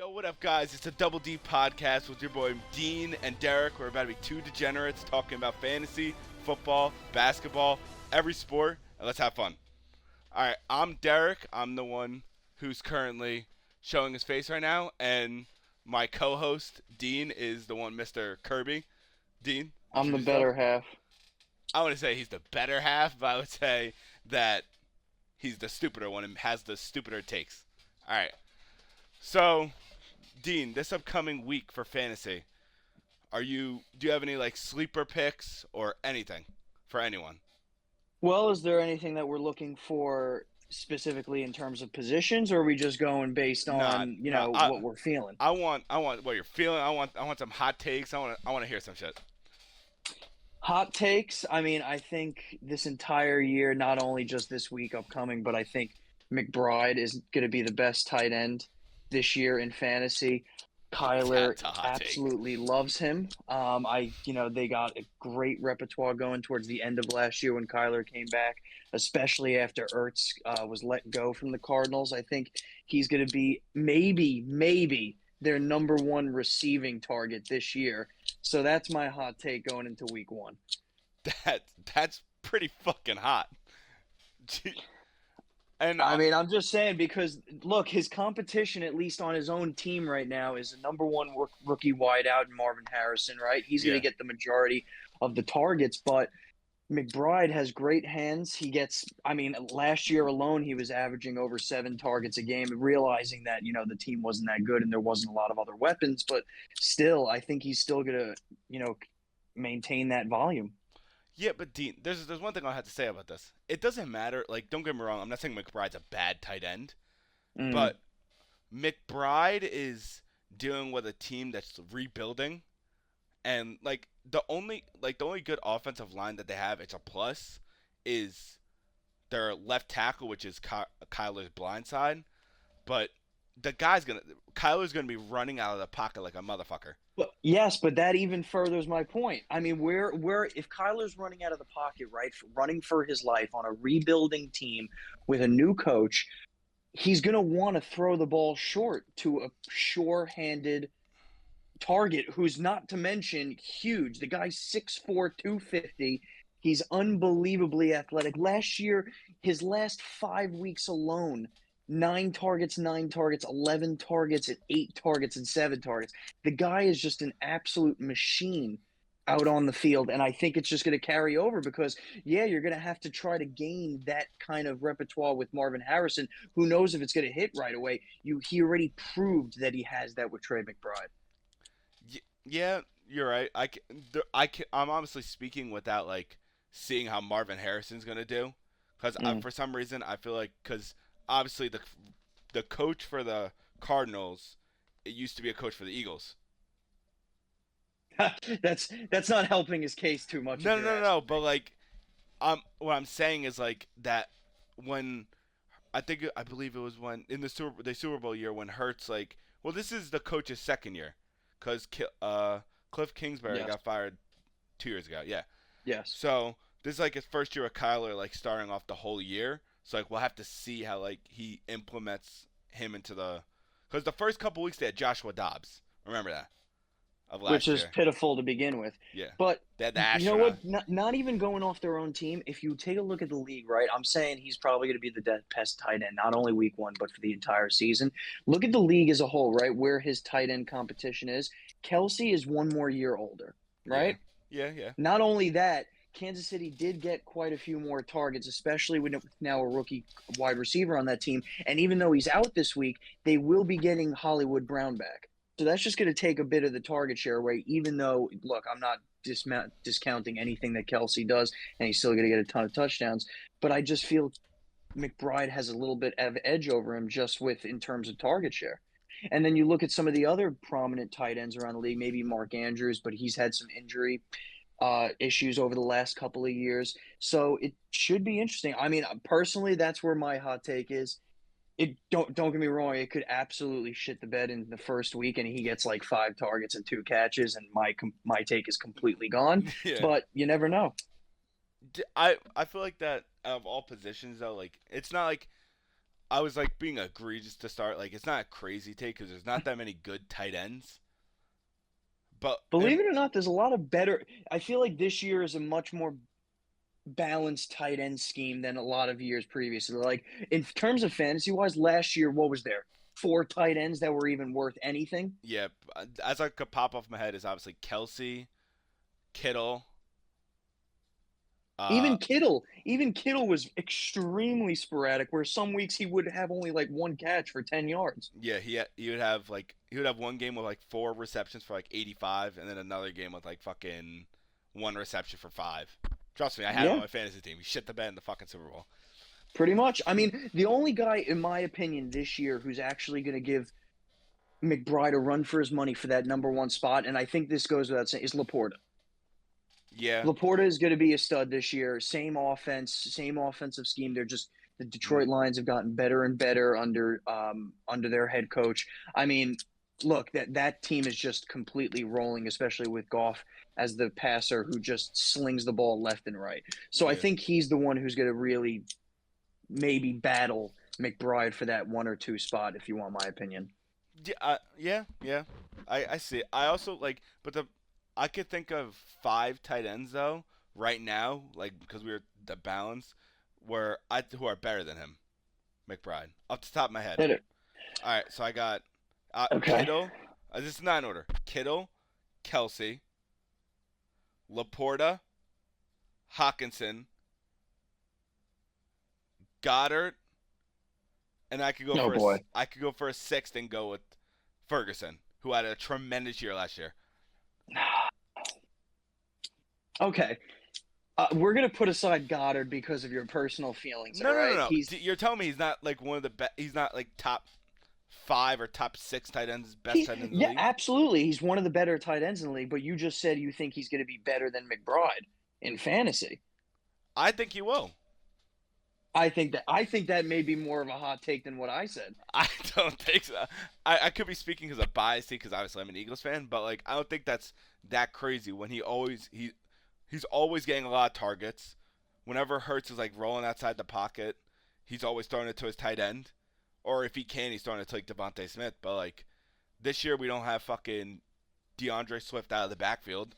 Yo, what up, guys? It's a Double D podcast with your boy Dean and Derek. We're about to be two degenerates talking about fantasy, football, basketball, every sport, and let's have fun. All right, I'm Derek. I'm the one who's currently showing his face right now, and my co-host Dean is the one, Mr. Kirby. Dean, I'm the introduce yourself. better half. I want to say he's the better half, but I would say that he's the stupider one and has the stupider takes. All right, so Dean, this upcoming week for fantasy, do you have any like sleeper picks or anything for anyone? Well, is there anything that we're looking for specifically in terms of positions, or are we just going based Not, on, no. what we're feeling? I want what you're feeling. I want some hot takes. I want to hear some shit. Hot takes. I mean, I think this entire year, not only just this week upcoming, but I think McBride is going to be the best tight end this year in fantasy. Kyler That's a hot take. absolutely loves him. They got a great repertoire going towards the end of last year when Kyler came back, especially after Ertz was let go from the Cardinals. I think he's going to be maybe their number one receiving target this year. So that's my hot take going into week one. That's pretty fucking hot. And I mean, I'm just saying because look, his competition, at least on his own team right now, is the number one rookie wideout, Marvin Harrison. Right, he's going yeah, to get the majority of the targets, but McBride has great hands. He gets, I mean, last year alone, he was averaging over 7 targets a game, realizing that, the team wasn't that good and there wasn't a lot of other weapons. But still, I think he's still going to, maintain that volume. yeah, but Dean, there's one thing I have to say about this. It doesn't matter. Like, don't get me wrong. I'm not saying McBride's a bad tight end, Mm. but McBride is dealing with a team that's rebuilding, and the only good offensive line that they have, it's a plus, is their left tackle, which is Kyler's blind side. But Kyler's gonna be running out of the pocket like a motherfucker. But yes, but that even furthers my point. I mean, where if Kyler's running out of the pocket, right, running for his life on a rebuilding team with a new coach, he's going to want to throw the ball short to a sure-handed target who's not to mention huge. The guy's 6'4", 250. He's unbelievably athletic. Last year, his last 5 weeks alone, 9 targets, 11 targets, and 8 targets and 7 targets. The guy is just an absolute machine out on the field, and I think it's just going to carry over because, yeah, you're going to have to try to gain that kind of repertoire with Marvin Harrison. Who knows if it's going to hit right away? He already proved that he has that with Trey McBride. Yeah, you're right. I'm honestly speaking without like seeing how Marvin Harrison's gonna do, because Mm. for some reason I feel like because obviously the coach for the Cardinals, it used to be a coach for the Eagles. That's not helping his case too much if No, no, you're no, no. asking But me. like, what I'm saying is like that when I believe it was when in the Super Bowl year when Hurts like, well, this is the coach's second year, because Cliff Kingsbury Yes. got fired 2 years ago. Yeah. Yes. So this is like his first year with Kyler, like starting off the whole year. So like we'll have to see how like he implements him into because the first couple weeks they had Joshua Dobbs. Remember that of Which last is year? pitiful to begin with. Yeah, But they had the you know what? astronaut. Not even going off their own team. If you take a look at the league, right? I'm saying he's probably going to be the best tight end, not only week one, but for the entire season. Look at the league as a whole, right? Where his tight end competition is. Kelsey is one more year older, Yeah, right? yeah, yeah, Not only that, Kansas City did get quite a few more targets, especially with now a rookie wide receiver on that team. And even though he's out this week, they will be getting Hollywood Brown back. So that's just going to take a bit of the target share away, even though, look, I'm not discounting anything that Kelsey does, and he's still going to get a ton of touchdowns. But I just feel McBride has a little bit of edge over him just with in terms of target share. And then you look at some of the other prominent tight ends around the league, maybe Mark Andrews, but he's had some injury issues over the last couple of years. So it should be interesting. I mean, personally, that's where my hot take is. It don't get me wrong. It could absolutely shit the bed in the first week, and he gets like 5 targets and 2 catches, and my take is completely gone. yeah. But you never know. I feel like that out of all positions though, like it's not like I was like being egregious to start. Like it's not a crazy take because there's not that many good tight ends. But Believe it or not, there's a lot of better. I feel like this year is a much more balanced tight end scheme than a lot of years previously. Like in terms of fantasy wise, last year, what was there? Four tight ends that were even worth anything. yeah, as I could pop off my head is obviously Kelsey, Kittle. Uh, Even Kittle was extremely sporadic. Where some weeks he would have only like one catch for 10 yards. yeah, he would have one game with like 4 receptions for like 85, and then another game with like fucking 1 reception for 5. Trust me, I had him on Yeah, my fantasy team. He shit the bed in the fucking Super Bowl. pretty much. I mean, the only guy, in my opinion, this year who's actually going to give McBride a run for his money for that number one spot, and I think this goes without saying, is Laporta. Yeah, Laporta is going to be a stud this year. Same offense, same offensive scheme. They're just the Detroit Lions have gotten better and better under their head coach. I mean, look, that team is just completely rolling, especially with Goff as the passer who just slings the ball left and right. So I yeah, think he's the one who's going to really maybe battle McBride for that 1 or 2 spot, if you want my opinion. yeah. I see. I also like, but I could think of 5 tight ends though right now, like because we were the balance, who are better than him, McBride, off the top of my head. Hit it. All right, so I got Okay. Kittle. This is not in order. Kittle, Kelsey, Laporta, Hawkinson, Goddard, and Oh boy. I could go for a sixth and go with Ferguson, who had a tremendous year last year. Okay. We're gonna put aside Goddard because of your personal feelings. All No, no, no, right. no. You're telling me he's not like one of the best. He's not like top 5 or top 6 tight ends, best tight ends in the Yeah, league. absolutely. He's one of the better tight ends in the league. But you just said you think he's going to be better than McBride in fantasy. I think he will. I think that may be more of a hot take than what I said. I don't think so. I could be speaking as a bias because obviously I'm an Eagles fan, but like I don't think that's that crazy when he's always getting a lot of targets. Whenever Hurts is like rolling outside the pocket, he's always throwing it to his tight end, or if he can, he's throwing it to like Devontae Smith. But like this year, we don't have fucking DeAndre Swift out of the backfield,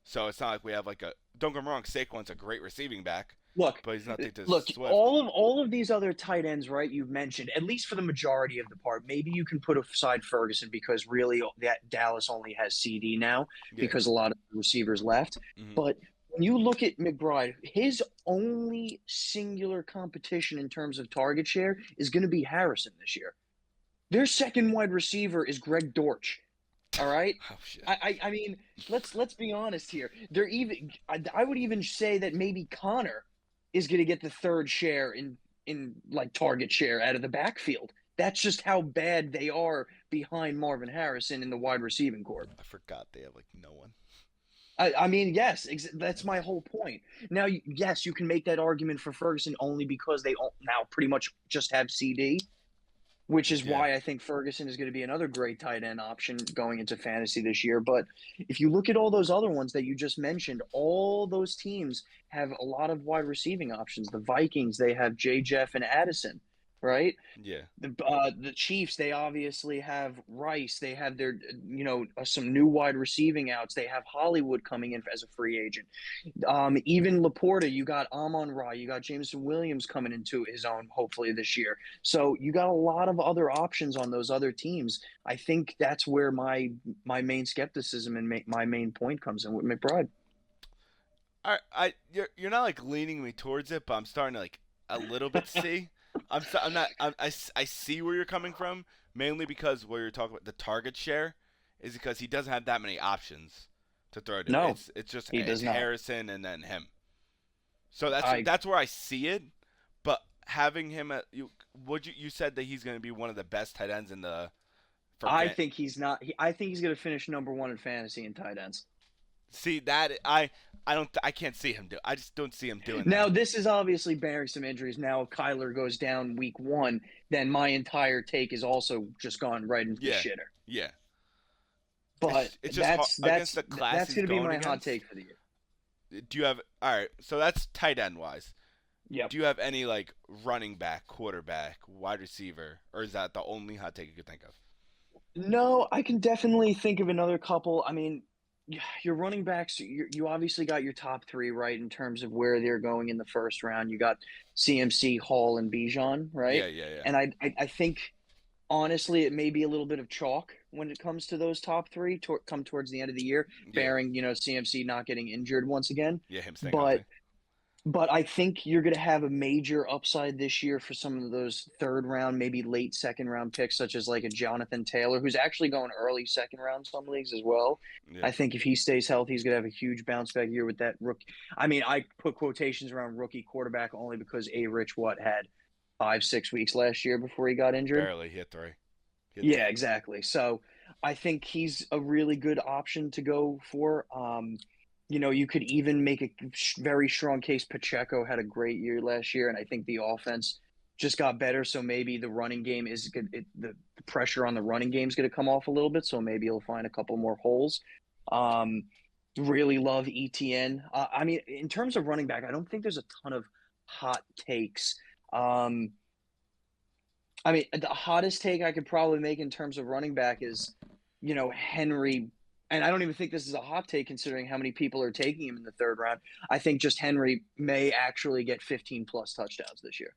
so it's not like we have like a. Don't get me wrong, Saquon's a great receiving back, Look, but he's nothing to look, Swift. all of these other tight ends, right? You've mentioned at least for the majority of the part. Maybe you can put aside Ferguson because really that Dallas only has CD now Yeah. because a lot of receivers left. Mm-hmm. But when you look at McBride, his only singular competition in terms of target share is going to be Harrison this year. Their second wide receiver is Greg Dortch. All right. Oh shit. I mean, let's be honest here. They're even. I would even say that maybe Connor is going to get the third share in like target share out of the backfield. That's just how bad they are behind Marvin Harrison in the wide receiving corps. I forgot they have like no one. I mean, yes, that's my whole point. Now, yes, you can make that argument for Ferguson only because they now pretty much just have CD, which is Yeah. why I think Ferguson is going to be another great tight end option going into fantasy this year. But if you look at all those other ones that you just mentioned, all those teams have a lot of wide receiving options. The Vikings, they have J. Jeff and Addison, right? Yeah. The Chiefs, they obviously have Rice. They have their, some new wide receiving outs. They have Hollywood coming in as a free agent. Even Laporta, you got Amon-Ra, you got Jameson Williams coming into his own hopefully this year. So you got a lot of other options on those other teams. I think that's where my main skepticism and my main point comes in with McBride. You're not like leaning me towards it, but I'm starting to like a little bit see. I'm not. I see where you're coming from, mainly because where you're talking about the target share is because he doesn't have that many options to throw to. No, It's just he does it's not. Harrison and then him. So I that's where I see it. But having him at you said that he's going to be one of the best tight ends in the for I fan. think he's not. I think he's going to finish number one in fantasy in tight ends. See that I can't see him do. I just don't see him doing Now, that. this is obviously bearing some injuries. Now, if Kyler goes down week one, then my entire take is also just gone right into the Yeah, shitter. yeah. But It's just against the class that's he's going to be going my hot against. take for the year. Do you have all right? So that's tight end wise. Yep. Do you have any like running back, quarterback, wide receiver, or is that the only hot take you could think of? No, I can definitely think of another couple. I mean, your running backs, you obviously got your top three, right, in terms of where they're going in the first round. You got CMC, Hall, and Bijan, Yeah, right? yeah, yeah, And I think honestly, it may be a little bit of chalk when it comes to those top three come towards the end of the year, yeah, bearing, CMC not getting injured once again. yeah. Him staying But healthy. but I think you're going to have a major upside this year for some of those third round, maybe late second round picks, such as like a Jonathan Taylor, who's actually going early second round some leagues as well. Yeah, I think if he stays healthy, he's going to have a huge bounce back year with that rookie. I mean, I put quotations around rookie quarterback only because A. Rich Watt had 5, 6 weeks last year before he got injured. barely hit three. Hit three. Yeah, exactly. So I think he's a really good option to go for. You could even make a very strong case. Pacheco had a great year last year, and I think the offense just got better. So maybe the running game is good. The pressure on the running game is going to come off a little bit. So maybe he'll find a couple more holes. Um, really love ETN. I mean, in terms of running back, I don't think there's a ton of hot takes. Um, I mean, the hottest take I could probably make in terms of running back is, Henry. And I don't even think this is a hot take considering how many people are taking him in the third round. I think just Henry may actually get 15 plus touchdowns this year,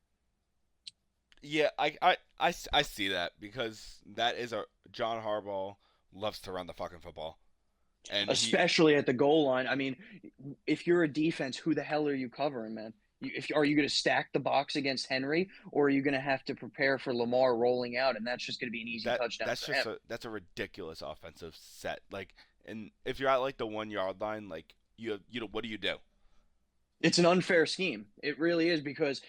Yeah, I see that because that is a John Harbaugh loves to run the fucking football, and he especially at the goal line. I mean, if you're a defense, who the hell are you covering, man? Are you going to stack the box against Henry, or are you going to have to prepare for Lamar rolling out, and that's just going to be an easy touchdown that's for just him? a ridiculous offensive set. Like, and if you're at like the 1 yard line, like what do you do? It's an unfair scheme. It really is because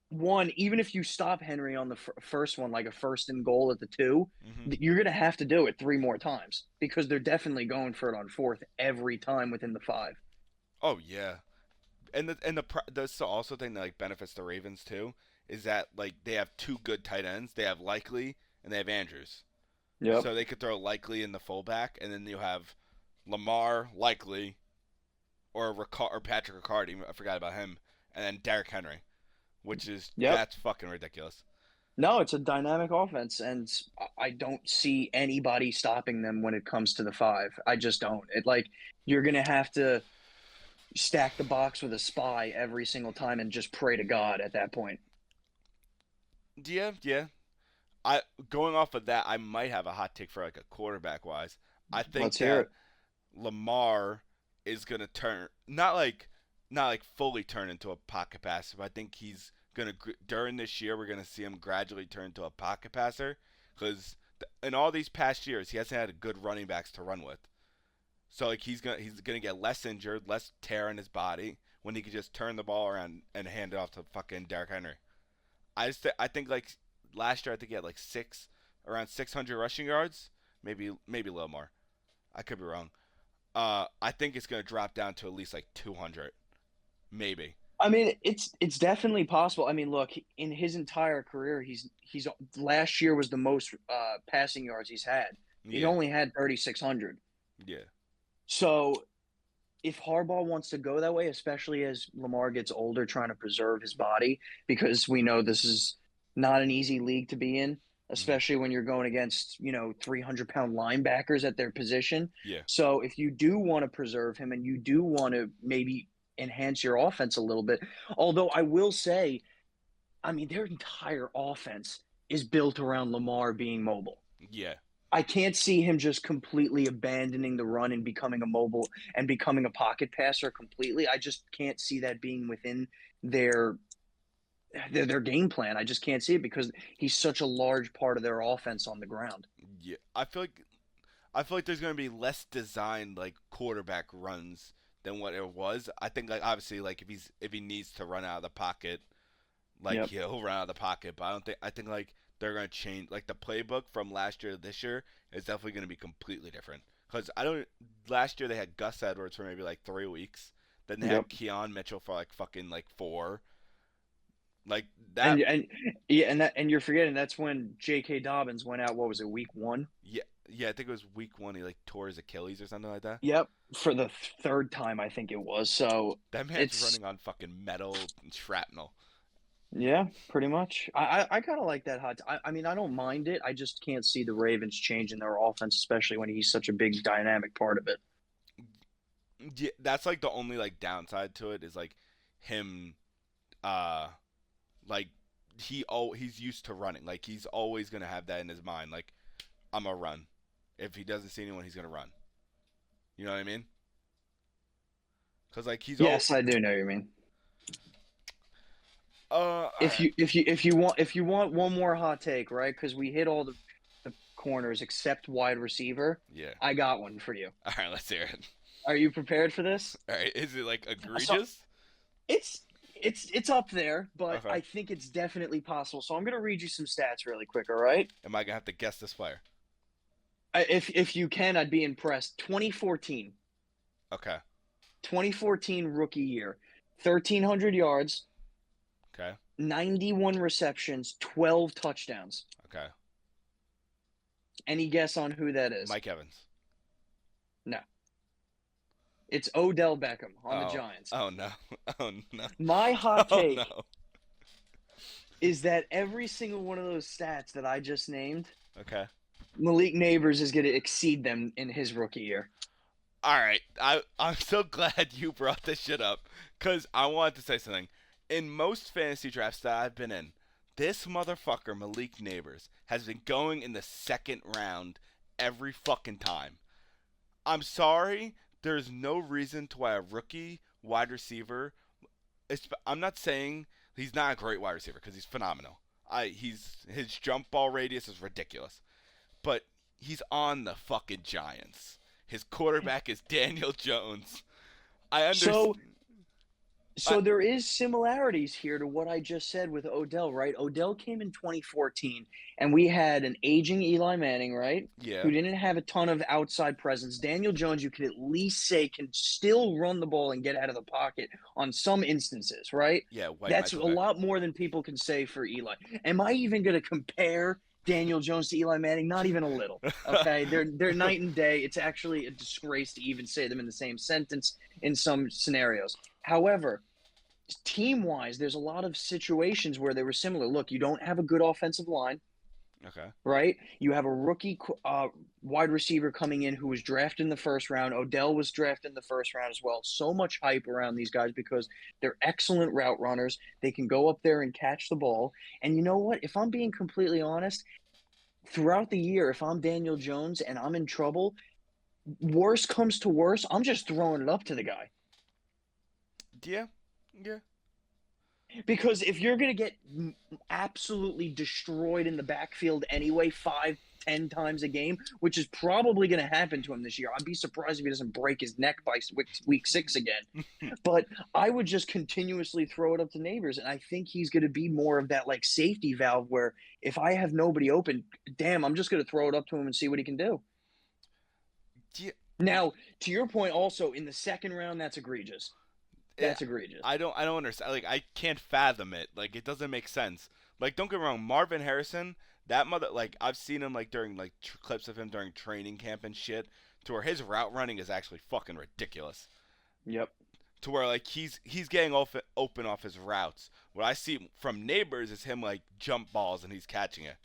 one, even if you stop Henry on the first one, like a first and goal at the two, Hmm. you're going to have to do it three more times because they're definitely going for it on fourth every time within the five. Oh yeah, that's the also thing that like benefits the Ravens too is that like they have two good tight ends. They have Likely and they have Andrews, Yep. so they could throw Likely in the fullback, and then you have Lamar Likely or Patrick Riccardi. I forgot about him, and then Derrick Henry, which is Yep. that's fucking ridiculous. No, it's a dynamic offense, and I don't see anybody stopping them when it comes to the five. I just don't. You're going to have to stack the box with a spy every single time and just pray to God at that point. Yeah, yeah. I going off of that, I might have a hot take for like a quarterback wise. I think Let's hear that it. Lamar is gonna turn not like fully turn into a pocket passer, but I think he's gonna during this year we're gonna see him gradually turn into a pocket passer because in all these past years he hasn't had good running backs to run with. So like he's gonna get less injured, less tear in his body when he could just turn the ball around and hand it off to fucking Derrick Henry. I think like last year I think he had like around 600 rushing yards, maybe a little more. I could be wrong. I think it's gonna drop down to at least like 200, maybe. I mean, it's definitely possible. I mean, look, in his entire career, he's last year was the most passing yards he's had. He Yeah, only had 3,600. yeah, So if Harbaugh wants to go that way, especially as Lamar gets older, trying to preserve his body, because we know this is not an easy league to be in, hmm, especially when you're going against 300-pound linebackers at their position. yeah, So if you do want to preserve him and you do want to maybe enhance your offense a little bit, although I will say, I mean, their entire offense is built around Lamar being mobile. yeah, I can't see him just completely abandoning the run and becoming a mobile and becoming a pocket passer completely. I just can't see that being within their their game plan. I just can't see it because he's such a large part of their offense on the ground. yeah. I feel like there's gonna be less designed like quarterback runs than what it was. I think like obviously like if he needs to run out of the pocket, like Yep. he'll run out of the pocket. But I think like they're gonna change like the playbook from last year to this year is definitely gonna be completely different. Because I don't last year they had Gus Edwards for maybe like 3 weeks. Then they Yep. had Keon Mitchell for like fucking like four. Like that. And yeah, and you're forgetting that's when J.K. Dobbins went out. What was it, week one? Yeah, yeah. I think it was week 1. He like tore his Achilles or something like that. Yep, for the third time I think it was. So That man's it's running on fucking metal and shrapnel. Yeah, pretty much. I kind of like that hot. I mean, I don't mind it. I just can't see the Ravens changing their offense, especially when he's such a big dynamic part of it. Yeah, that's like the only like downside to it is like him uh like he's used to running. Like he's always gonna have that in his mind. Like I'm gonna run. If he doesn't see anyone, he's gonna run. You know what I mean? Because like he's all Yes, I do know what you mean. all If right. you want one more hot take, right? Because we hit all the corners except wide receiver. Yeah. I got one for you. All right. Let's hear it. Are you prepared for this? All right. Is it like So egregious? it's it's up there, but Okay. I think it's definitely possible. So I'm gonna read you some stats really quick. All right. Am I gonna have to guess this player? If you can, I'd be impressed. 2014, Okay. 2014 rookie year, 1,300 yards, Okay. 91 receptions, 12 touchdowns. Okay. Any guess on who that is? Mike Evans. No, it's Odell Beckham on the Oh. Giants. Oh no. Oh no. My hot Oh take no. is that every single one of those stats that I just named, Okay. Malik Neighbors is going to exceed them in his rookie year. All right, I'm so glad you brought this shit up because I wanted to say something. In most fantasy drafts that I've been in, this motherfucker Malik Neighbors has been going in the second round every fucking time. I'm sorry, there's no reason to why a rookie wide receiver. I'm not saying he's not a great wide receiver because he's phenomenal. His jump ball radius is ridiculous, but he's on the fucking Giants. His quarterback is Daniel Jones. I So understand. So there is similarities here to what I just said with Odell, right? Odell came in 2014, and we had an aging Eli Manning, right? Yeah, Who didn't have a ton of outside presence. Daniel Jones, you could at least say, can still run the ball and get out of the pocket on some instances, right? yeah, White That's a Michael Vick. lot more than people can say for Eli. Am I even going to compare Daniel Jones to Eli Manning? Not even a little. Okay, they're night and day. It's actually a disgrace to even say them in the same sentence in some scenarios. However, team wise, there's a lot of situations where they were similar. Look, you don't have a good offensive line, Okay. right? You have a rookie wide receiver coming in who was drafted in the first round. Odell was drafted in the first round as well. So much hype around these guys because they're excellent route runners. They can go up there and catch the ball. And you know what? If I'm being completely honest, throughout the year, if I'm Daniel Jones and I'm in trouble, worst comes to worst, I'm just throwing it up to the guy. Yeah, yeah, Because if you're going to get absolutely destroyed in the backfield anyway, 5, 10 times a game, which is probably going to happen to him this year, I'd be surprised if he doesn't break his neck by week 6 again. But I would just continuously throw it up to Neighbors, and I think he's going to be more of that like safety valve where if I have nobody open, damn, I'm just going to throw it up to him and see what he can do. yeah. Now, to your point, also in the second round, that's egregious. Yeah, That's egregious. I don't understand. Like I can't fathom it. Like it doesn't make sense. Like don't get me wrong, Marvin Harrison, that mother. Like I've seen him like during like clips of him during training camp and shit, to where his route running is actually fucking ridiculous. Yep. To where like he's getting open off his routes. What I see from Neighbors is him like jump balls and he's catching it.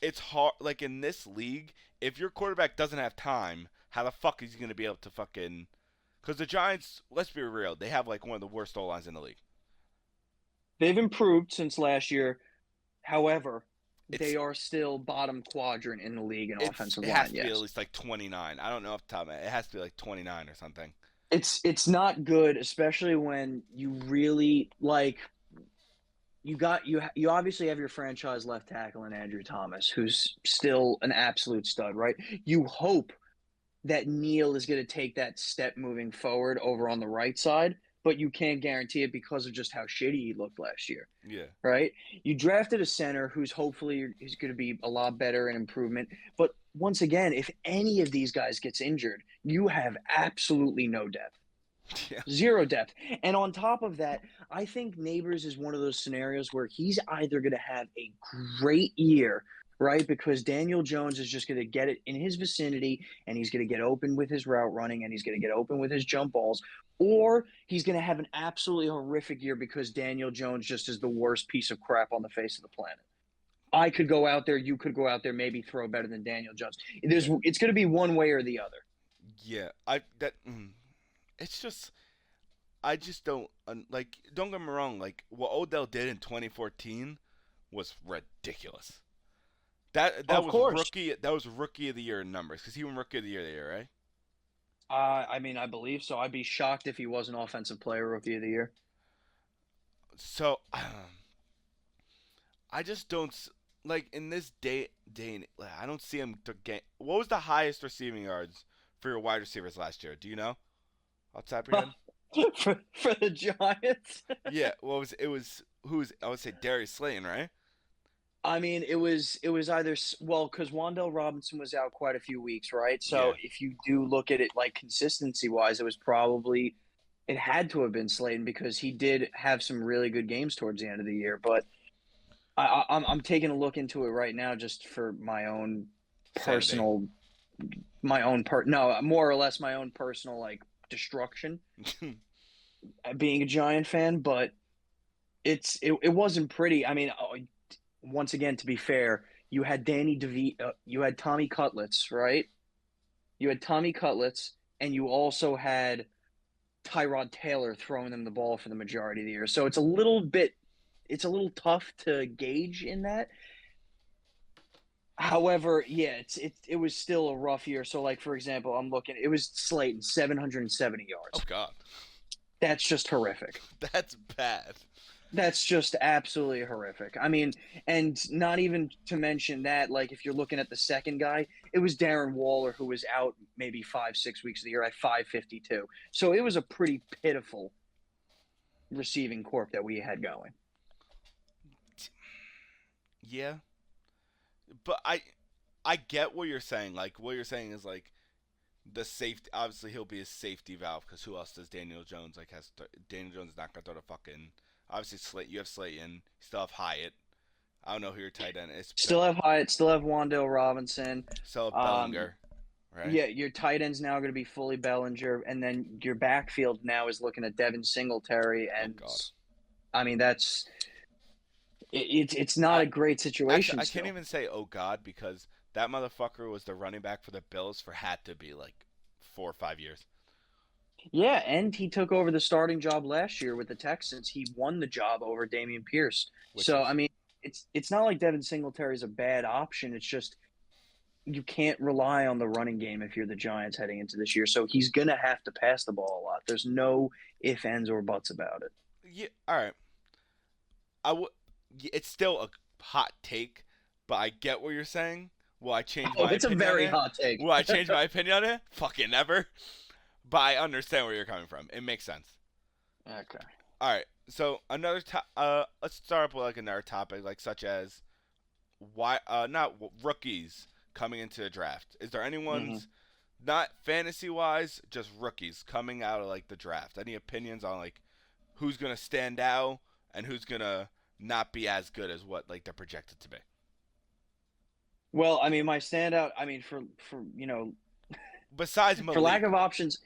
It's hard. Like in this league, if your quarterback doesn't have time, how the fuck is he gonna be able to fucking? Because the Giants, let's be real, they have like one of the worst O lines in the league. They've improved since last year. However, they It's are still bottom quadrant in the league in offensive it has line. to be at Yes, least like 29. I don't know off the top of my head. It has to be like 29 or something. it's not good, especially when you really like you obviously have your franchise left tackle in Andrew Thomas, who's still an absolute stud, right? You hope that Neal is going to take that step moving forward over on the right side, but you can't guarantee it because of just how shitty he looked last year. Yeah. Right? You drafted a center who's hopefully is going to be a lot better and improvement. But once again, if any of these guys gets injured, you have absolutely no depth, Yeah. zero depth. And on top of that, I think Neighbors is one of those scenarios where he's either going to have a great year right? Because Daniel Jones is just going to get it in his vicinity, and he's going to get open with his route running, and he's going to get open with his jump balls, or he's going to have an absolutely horrific year because Daniel Jones just is the worst piece of crap on the face of the planet. I could go out there, you could go out there, maybe throw better than Daniel Jones. Yeah. It's going to be one way or the other. Yeah. It's just I just don't like. Don't get me wrong. Like what Odell did in 2014 was ridiculous. That Of was course. rookie. That was rookie of the year in numbers because he won rookie of the year, right? I mean, I believe so. I'd be shocked if he was an offensive player rookie of the year. So I just don't like in this day. I don't see him to get. What was the highest receiving yards for your wide receivers last year? Do you know? Off the top of your head? For the Giants. Yeah. What was it? Was who's? I would say Darius Slayton, right? I mean, it was either well because Wandell Robinson was out quite a few weeks, right? So Yeah. if you do look at it like consistency wise, it had to have been Slayton because he did have some really good games towards the end of the year. But I'm taking a look into it right now just for my own Sanity. personal, my own no, more or less my own personal like destruction being a Giant fan, but it wasn't pretty. I mean, once again, to be fair, you had you had Tommy Cutlets, right? You had Tommy Cutlets, and you also had Tyrod Taylor throwing them the ball for the majority of the year. So it's a little tough to gauge in that. However, yeah, it was still a rough year. So, like for example, I'm looking. It was Slayton 770 Oh yards. God, That's just horrific. that's bad. That's just absolutely horrific. I mean, and not even to mention that, like, if you're looking at the second guy, it was Darren Waller who was out maybe 5, 6 weeks of the year at 552. So it was a pretty pitiful receiving corp that we had going. Yeah, but I get what you're saying. Like what you're saying is like the safety. Obviously, he'll be a safety valve because who else does Daniel Jones like has? Daniel Jones is not gonna throw the fucking. Obviously, You have Slayton. You still have Hyatt. I don't know who your tight end is. Still have Hyatt, still have Wandale Robinson. Still have Um, Bellinger, right? yeah, your tight end's now going to be fully Bellinger, and then your backfield now is looking at Devin Singletary, Oh and God. I mean it's not I a great actually situation I can't still. even say oh God because that motherfucker was the running back for the Bills for had to be like 4 or 5 years, Yeah, and he took over the starting job last year with the Texans. He won the job over Damian Pierce. which So is I mean, it's not like Devin Singletary is a bad option. It's just you can't rely on the running game if you're the Giants heading into this year. So he's gonna have to pass the ball a lot. There's no ifs, ands, or buts about it. yeah. All right, I would. It's still a hot take, but I get what you're saying. Will I change Oh, my it's a opinion on very it? hot take. Will I change my opinion on it? Fucking never. But I understand where you're coming from. It makes sense. Okay. All right. So let's start up with like another topic, like such as why not rookies coming into the draft. Is there hmm anyone's not fantasy wise, just rookies coming out of like the draft? Any opinions on like who's gonna stand out and who's gonna not be as good as what like they're projected to be? Well, I mean, my standout. I mean, for Besides for lack Malik, of options,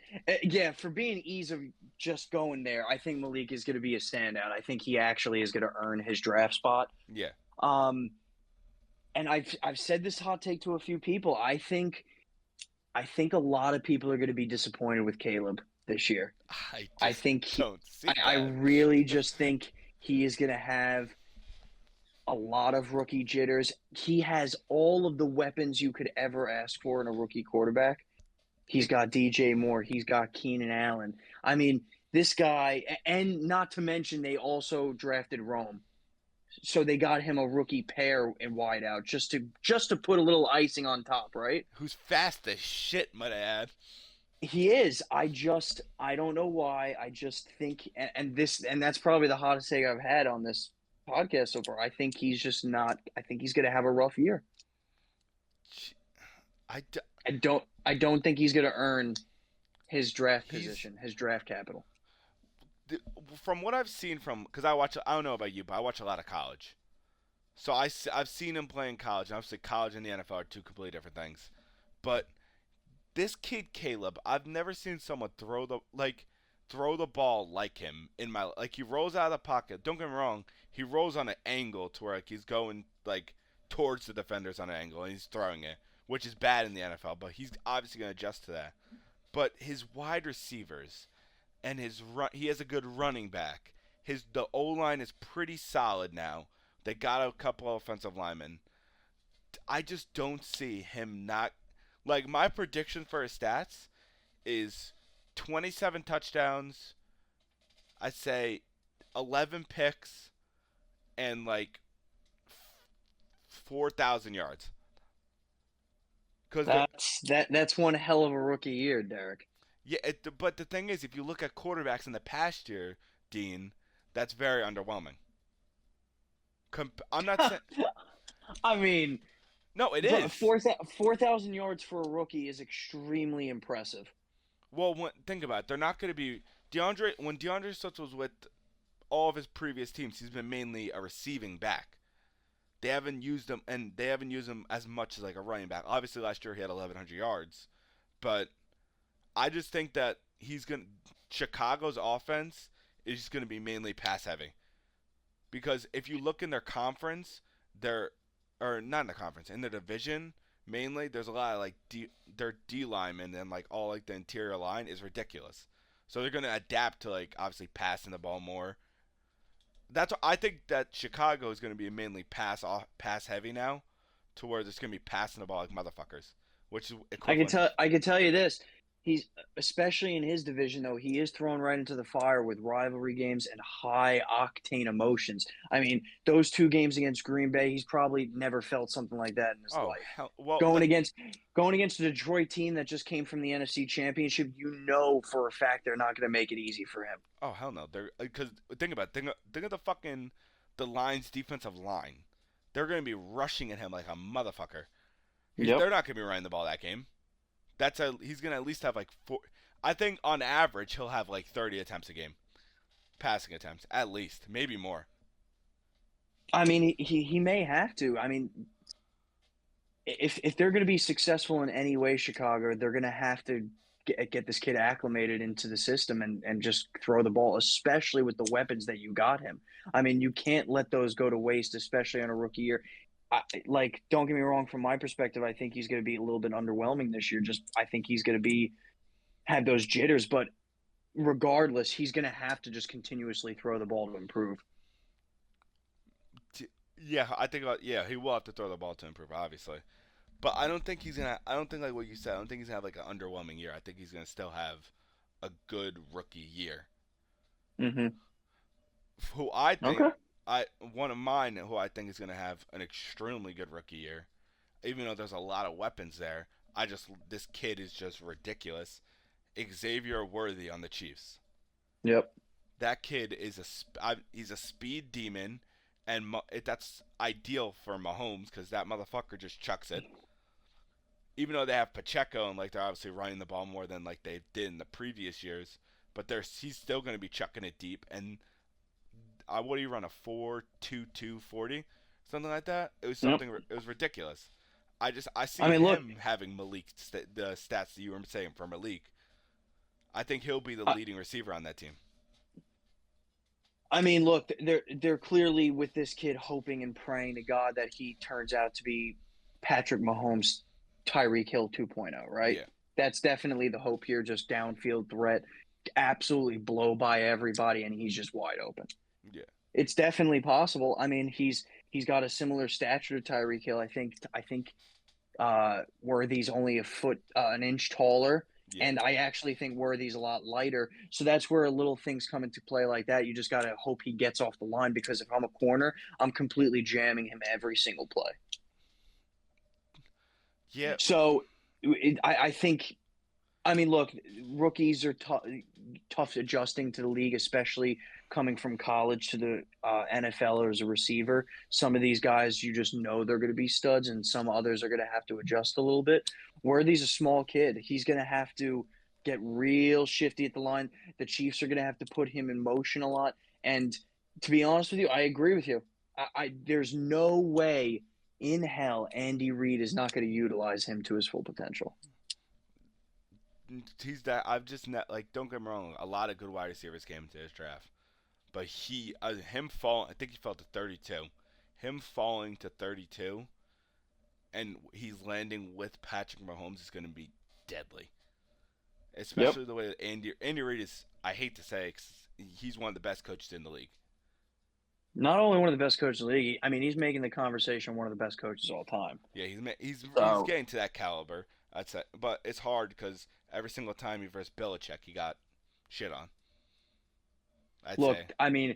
yeah, for being ease of just going there, I think Malik is going to be a standout. I think he actually is going to earn his draft spot. yeah, Um, and I've said this hot take to a few people. I think a lot of people are going to be disappointed with Caleb this year. I I just think don't see I that. really just think he is going to have a lot of rookie jitters. He has all of the weapons you could ever ask for in a rookie quarterback. He's It, got DJ Moore. He's got Keenan Allen. I mean, this guy, and not to mention they also drafted Rome, so they got him a rookie pair in wideout just to put a little icing on top, right? who's fast as shit, might I add? He is. I don't know why. I just think, and that's probably the hottest take I've had on this podcast so far. I think he's just not. I think he's going to have a rough year. I d- I don't think he's going to earn his draft he's position, his draft capital. from what I've seen from because I don't know about you, but I watch a lot of college. So I've seen him play in college. And obviously, college and the NFL are two completely different things. But this kid Caleb, I've never seen someone throw the ball like him in my like he rolls out of the pocket. Don't get me wrong, he rolls on an angle to where like he's going like towards the defenders on an angle and he's throwing it, which is bad in the NFL, but he's obviously going to adjust to that. But his wide receivers and he has a good running back. The O line is pretty solid now. They got a couple of offensive linemen. I just don't see him not like my prediction for his stats is 27 touchdowns. I'd say 11 picks and like 4,000 yards. Because That's one hell of a rookie year, Derek. yeah, but the thing is, if you look at quarterbacks in the past year, Dean, that's very underwhelming. I'm not saying I mean, no, it but is. 4,000 yards for a rookie is extremely impressive. Well, think about it. They're not going to be DeAndre when DeAndre Swift was with all of his previous teams. He's been mainly a receiving back. They haven't used him as much as like a running back. Obviously, last year he had 1,100 yards, but I just think that Chicago's offense is going to be mainly pass heavy because if you look in their conference, they're or not in the conference in the division mainly. There's a lot of like their D linemen and like all like the interior line is ridiculous. So they're going to adapt to like obviously passing the ball more. That's what I think that Chicago is going to be mainly pass heavy now, to where there's going to be passing the ball like motherfuckers, which is equivalent to I could tell you this. He's especially in his division though, he is thrown right into the fire with rivalry games and high octane emotions. I mean, those two games against Green Bay, he's probably never felt something like that in his oh life. hell well Going like against going against the Detroit team that just came from the NFC Championship, you know for a fact they're not going to make it easy for him. oh hell no they're because think of the Lions defensive line. They're going to be rushing at him like a motherfucker. Yep. They're not going to be running the ball that game. He's going to at least have like four. I think on average he'll have like 30 attempts a game, passing attempts at least, maybe more. I mean, he may have to. I mean, if they're going to be successful in any way, Chicago, they're going to have to get this kid acclimated into the system and just throw the ball, especially with the weapons that you got him. I mean, you can't let those go to waste, especially on a rookie year. Don't get me wrong. From my perspective, I think he's going to be a little bit underwhelming this year. Just I think he's going to be have those jitters, but regardless, he's going to have to just continuously throw the ball to improve. Yeah, yeah, he will have to throw the ball to improve, obviously. But I don't think he's gonna. I don't think like what you said. I don't think he's gonna have like an underwhelming year. I think he's gonna still have a good rookie year. Mm-hmm. Who I think Okay. I one of mine who I think is gonna have an extremely good rookie year, even though there's a lot of weapons there. This kid is just ridiculous. Xavier Worthy on the Chiefs. Yep. That kid is he's a speed demon, and that's ideal for Mahomes because that motherfucker just chucks it. Even though they have Pacheco and like they're obviously running the ball more than like they did in the previous years, but he's still going to be chucking it deep. And what do you run, a 4.22 40, something like that? Yep. It was ridiculous. I I see mean, look. him having the stats that you were saying for Malik. I think he'll be the I, leading receiver on that team. I mean, look. They're clearly with this kid hoping and praying to God that he turns out to be Patrick Mahomes, Tyreek Hill 2.0. Right. Yeah, That's definitely the hope here. Just downfield threat, absolutely blow by everybody, and he's just wide open. yeah, It's definitely possible. I mean, he's got a similar stature to Tyreek Hill. I think Worthy's only a foot, an inch taller, yeah. and I actually think Worthy's a lot lighter. So that's where little things come into play like that. You just gotta hope he gets off the line because if I'm a corner, I'm completely jamming him every single play. Yeah, So I think I mean, look, rookies are tough adjusting to the league, especially coming from college to the NFL or as a receiver. Some of these guys, you just know they're going to be studs, and some others are going to have to adjust a little bit. Worthy's a small kid. He's going to have to get real shifty at the line. The Chiefs are going to have to put him in motion a lot. And to be honest with you, I agree with you. There's no way in hell Andy Reid is not going to utilize him to his full potential. He's that. I've just not like. Don't get me wrong. A lot of good wide receivers came into this draft, but him fall. I think he fell to 32. Him falling to 32, and he's landing with Patrick Mahomes is going to be deadly. Yep. Especially the way that Andy Reid is. I hate to say, 'cause he's one of the best coaches in the league. Not only one of the best coaches in the league, I mean, he's making the conversation one of the best coaches of all time. Yeah, he's So, getting to that caliber. I'd say, but it's hard because every single time he versus Belichick, he got shit on. I'd look, say. I mean,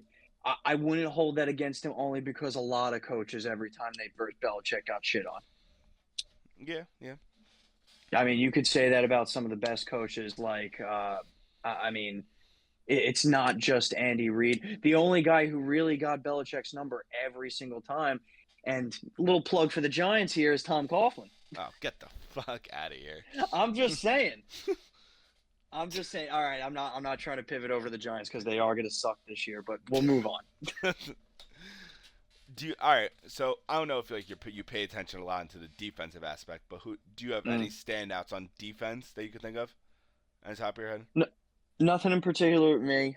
I wouldn't hold that against him only because a lot of coaches, every time they burst Belichick, got shit on. Yeah, yeah. I mean, you could say that about some of the best coaches. Like, I mean, it's not just Andy Reid. The only guy who really got Belichick's number every single time, and a little plug for the Giants here, is Tom Coughlin. Oh, get the fuck out of here. I'm just saying. I'm just saying. All right, I'm not trying to pivot over the Giants because they are going to suck this year, but we'll move on. All right? So I don't know if like you pay attention a lot into the defensive aspect, but who do you have any Mm. standouts on defense that you could think of on the top of your head? No, nothing in particular with me.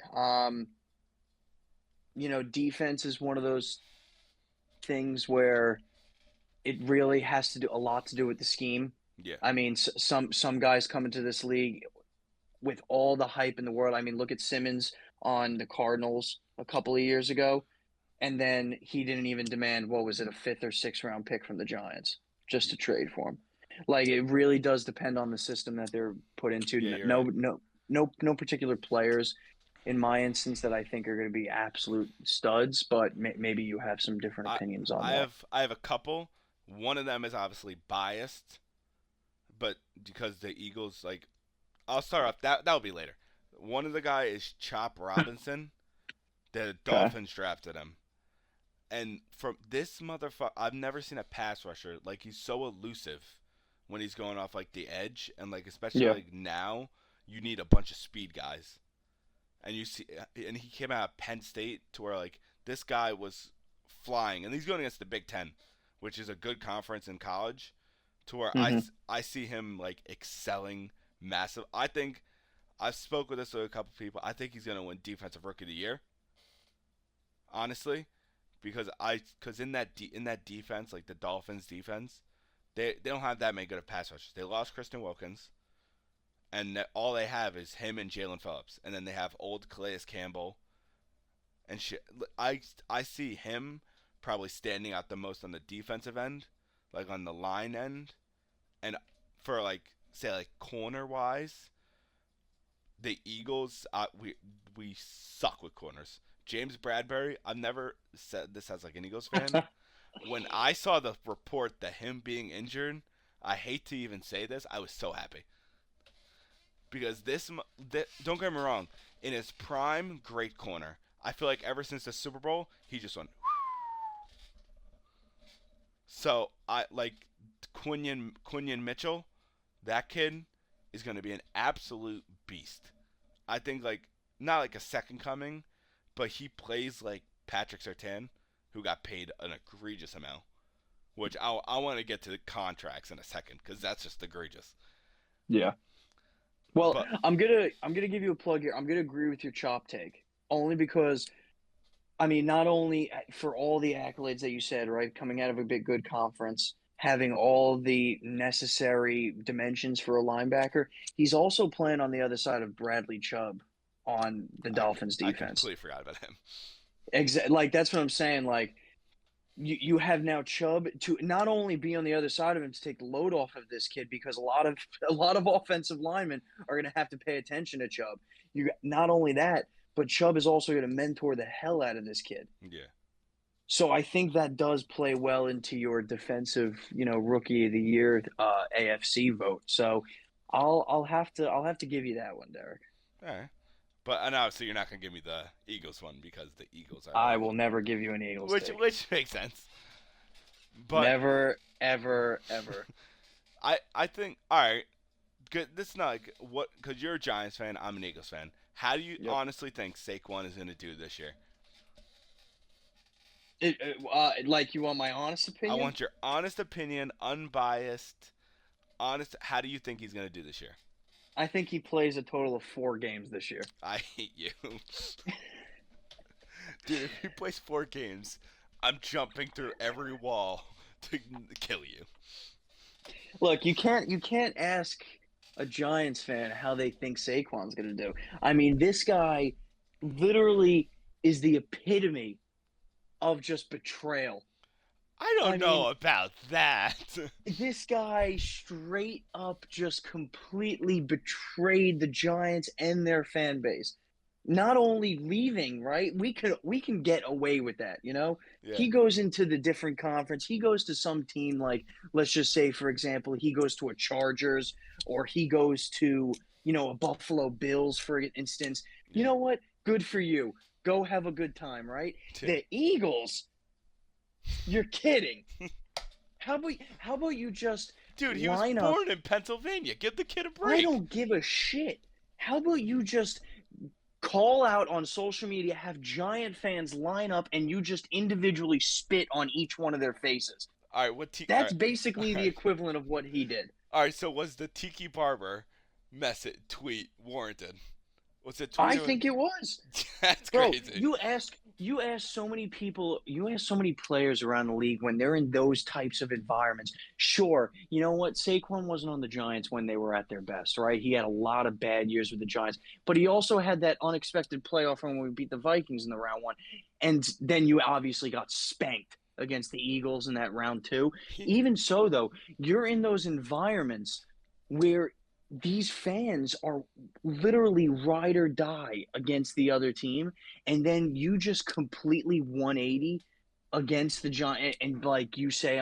Defense is one of those things where it really has to do a lot to do with the scheme. Yeah, I mean, some guys come into this league with all the hype in the world. I mean, look at Simmons on the Cardinals a couple of years ago, and then he didn't even demand what was it, a fifth or sixth round pick from the Giants just to trade for him. Like it really does depend on the system that they're put into. yeah, you're No, right. no, no particular players in my instance that I think are going to be absolute studs, but maybe you have some different I opinions on I that. have a couple. One of them is obviously biased, but because the Eagles like I'll start off that'll be later. One of the guy is Chop Robinson. The Okay. Dolphins drafted him. And from this motherfucker, I've never seen a pass rusher like he's so elusive when he's going off like the edge, and like especially Yeah. like now, you need a bunch of speed guys. And you see, and he came out of Penn State to where like this guy was flying, and he's going against the Big Ten, which is a good conference in college, to where Hmm. I see him like excelling massive. I think I've spoke with this with a couple people. I think he's gonna win Defensive Rookie of the Year, honestly, because in that defense, like the Dolphins defense, they don't have that many good of pass rushers. They lost Kristen Wilkins, and all they have is him and Jalen Phillips, and then they have old Calais Campbell and shit. I see him probably standing out the most on the defensive end, like on the line end, and for like say like corner wise, the Eagles we suck with corners. James Bradbury, I've never said this as like an Eagles fan. When I saw the report that him being injured, I hate to even say this, I was so happy because don't get me wrong, in his prime, great corner. I feel like ever since the Super Bowl, he just went. So I like Quinion Mitchell. That kid is going to be an absolute beast. I think like not like a second coming, but he plays like Patrick Sertan, who got paid an egregious amount. Which I want to get to the contracts in a second because that's just egregious. Yeah. Well, But I'm gonna give you a plug here. I'm gonna agree with your chop take only because I mean, not only for all the accolades that you said, right, coming out of a big good conference, having all the necessary dimensions for a linebacker, he's also playing on the other side of Bradley Chubb on the I Dolphins I defense. completely forgot about him. Like that's what I'm saying. Like you have now Chubb to not only be on the other side of him to take the load off of this kid because a lot of offensive linemen are going to have to pay attention to Chubb. Not only that, but Chubb is also going to mentor the hell out of this kid. Yeah. So I think that does play well into your defensive, rookie of the year AFC vote. So I'll have to give you that one, Derek. All right. But and obviously you're not gonna give me the Eagles one because the Eagles are I like, will never give you an Eagles take. which makes sense. But Never, ever, ever. I think all right. Good. This is not like what because you're a Giants fan. I'm an Eagles fan. How do you Yep. honestly think Saquon is gonna do this year? Like, you want my honest I opinion? want your honest opinion, unbiased, honest. How do you think he's going to do this year? I think he plays a total of 4 games this year. I hate you. Dude, if he plays 4 games, I'm jumping through every wall to kill you. Look, you can't ask a Giants fan how they think Saquon's going to do. I mean, this guy literally is the epitome of just betrayal. I I don't mean, know about that. this guy straight up just completely betrayed the Giants and their fan base. Not only leaving, right? We can get away with that, you know? Yeah. He goes into the different conference. He goes to some team like, let's just say, for example, he goes to a Chargers, or he goes to, a Buffalo Bills, for instance. You Yeah. know what? Good for you. Go have a good time, right? Yeah. The Eagles, you're kidding. How about you just Dude, he was line up? born in Pennsylvania. Give the kid a I break. don't give a shit. How about you just call out on social media, have Giant fans line up, and you just individually spit on each one of their faces? All right, what? All That's right, basically all the right, equivalent of what he did. all right. So was the Tiki Barber message tweet warranted? Was it I tweeted? think it was. That's Bro, crazy. you ask so many people, you ask so many players around the league when they're in those types of environments. Sure, you know what? Saquon wasn't on the Giants when they were at their best, right? He had a lot of bad years with the Giants, but he also had that unexpected playoff run when we beat the Vikings in the round one. And then you obviously got spanked against the Eagles in that round two. He, Even so, though, you're in those environments where these fans are literally ride or die against the other team, and then you just completely 180 against the Giant, and like you say,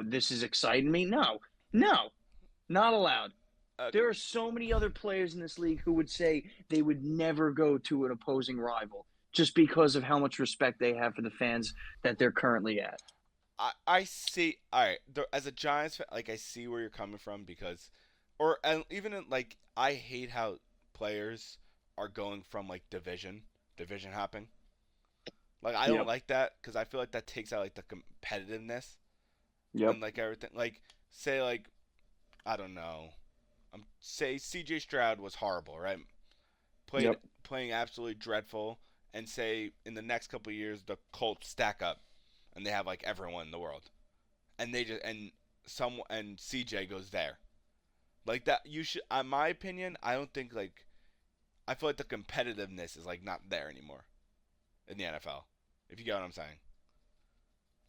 this is exciting me. No, no, not allowed. uh, There are so many other players in this league who would say they would never go to an opposing rival just because of how much respect they have for the fans that they're currently at. I see. All right, as a Giants fan, like I see where you're coming from because, or and even in, like I hate how players are going from like division hopping. Like I don't Yep. like that because I feel like that takes out like the competitiveness Yep. and like everything. Like say like I don't know. Say C.J. Stroud was horrible, right? Played Yep. playing absolutely dreadful, and say in the next couple of years the Colts stack up and they have like everyone in the world, and they just and CJ goes there like that. You should, in my opinion, I don't think like I feel like the competitiveness is like not there anymore in the NFL. If you get what I'm saying,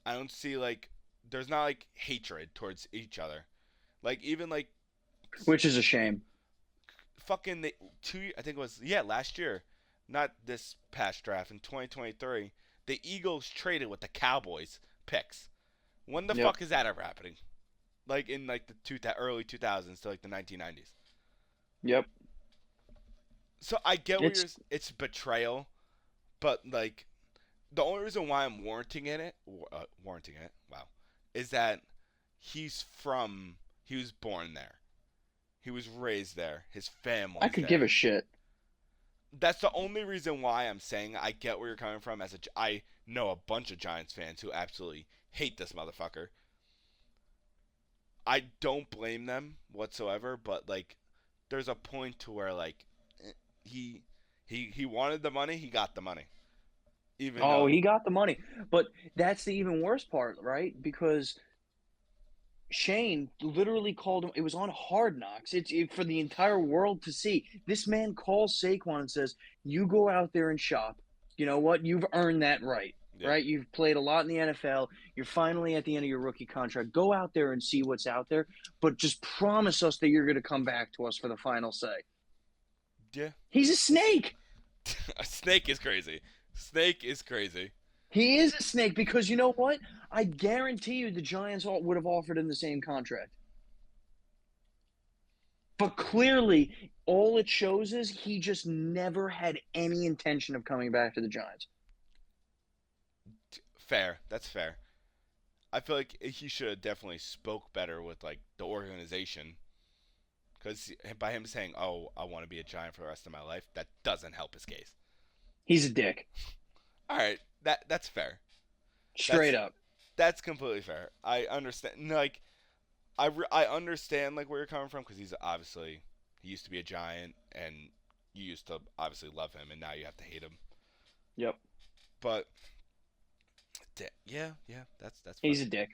I don't see like there's not like hatred towards each other. Like even like Which is a shame. fucking the 2 I think it was last year, not this past draft in 2023. The Eagles traded with the Cowboys picks. When the Yep. fuck is that ever happening? Like in like the early 2000s to like the 1990s. Yep. So I get where It's you're. It's betrayal, but like the only reason why I'm warranting it, wow, is that he was born there. He was raised there. His I family's could give a there. shit. That's the only reason why I'm saying I get where you're coming from. I know a bunch of Giants fans who absolutely hate this motherfucker. I don't blame them whatsoever, but like, there's a point to where like, he he wanted the money, he got the money, even Oh, though he got the money. But that's the even worse part, right? Because Shane literally called him. It was on Hard Knocks. For the entire world to see. This man calls Saquon and says, "You go out there and shop. You know what? You've earned that right. yeah, Right? You've played a lot in the NFL. You're finally at the end of your rookie contract. Go out there and see what's out there. But just promise us that you're going to come back to us for the final say." yeah, He's a snake. a snake is crazy. Snake is crazy. He is a snake because you know what? I guarantee you the Giants would have offered him the same contract. But clearly, all it shows is he just never had any intention of coming back to the Giants. Fair, that's fair. I feel like he should have definitely spoke better with like the organization, because by him saying, "Oh, I want to be a Giant for the rest of my life," that doesn't help his case. He's a dick. All right, that's fair. Straight That's up. that's completely fair. I understand. Like I understand like where you're coming from because he's obviously he used to be a Giant and you used to obviously love him and now you have to hate him. Yep. But yeah, yeah, that's fun. He's a dick.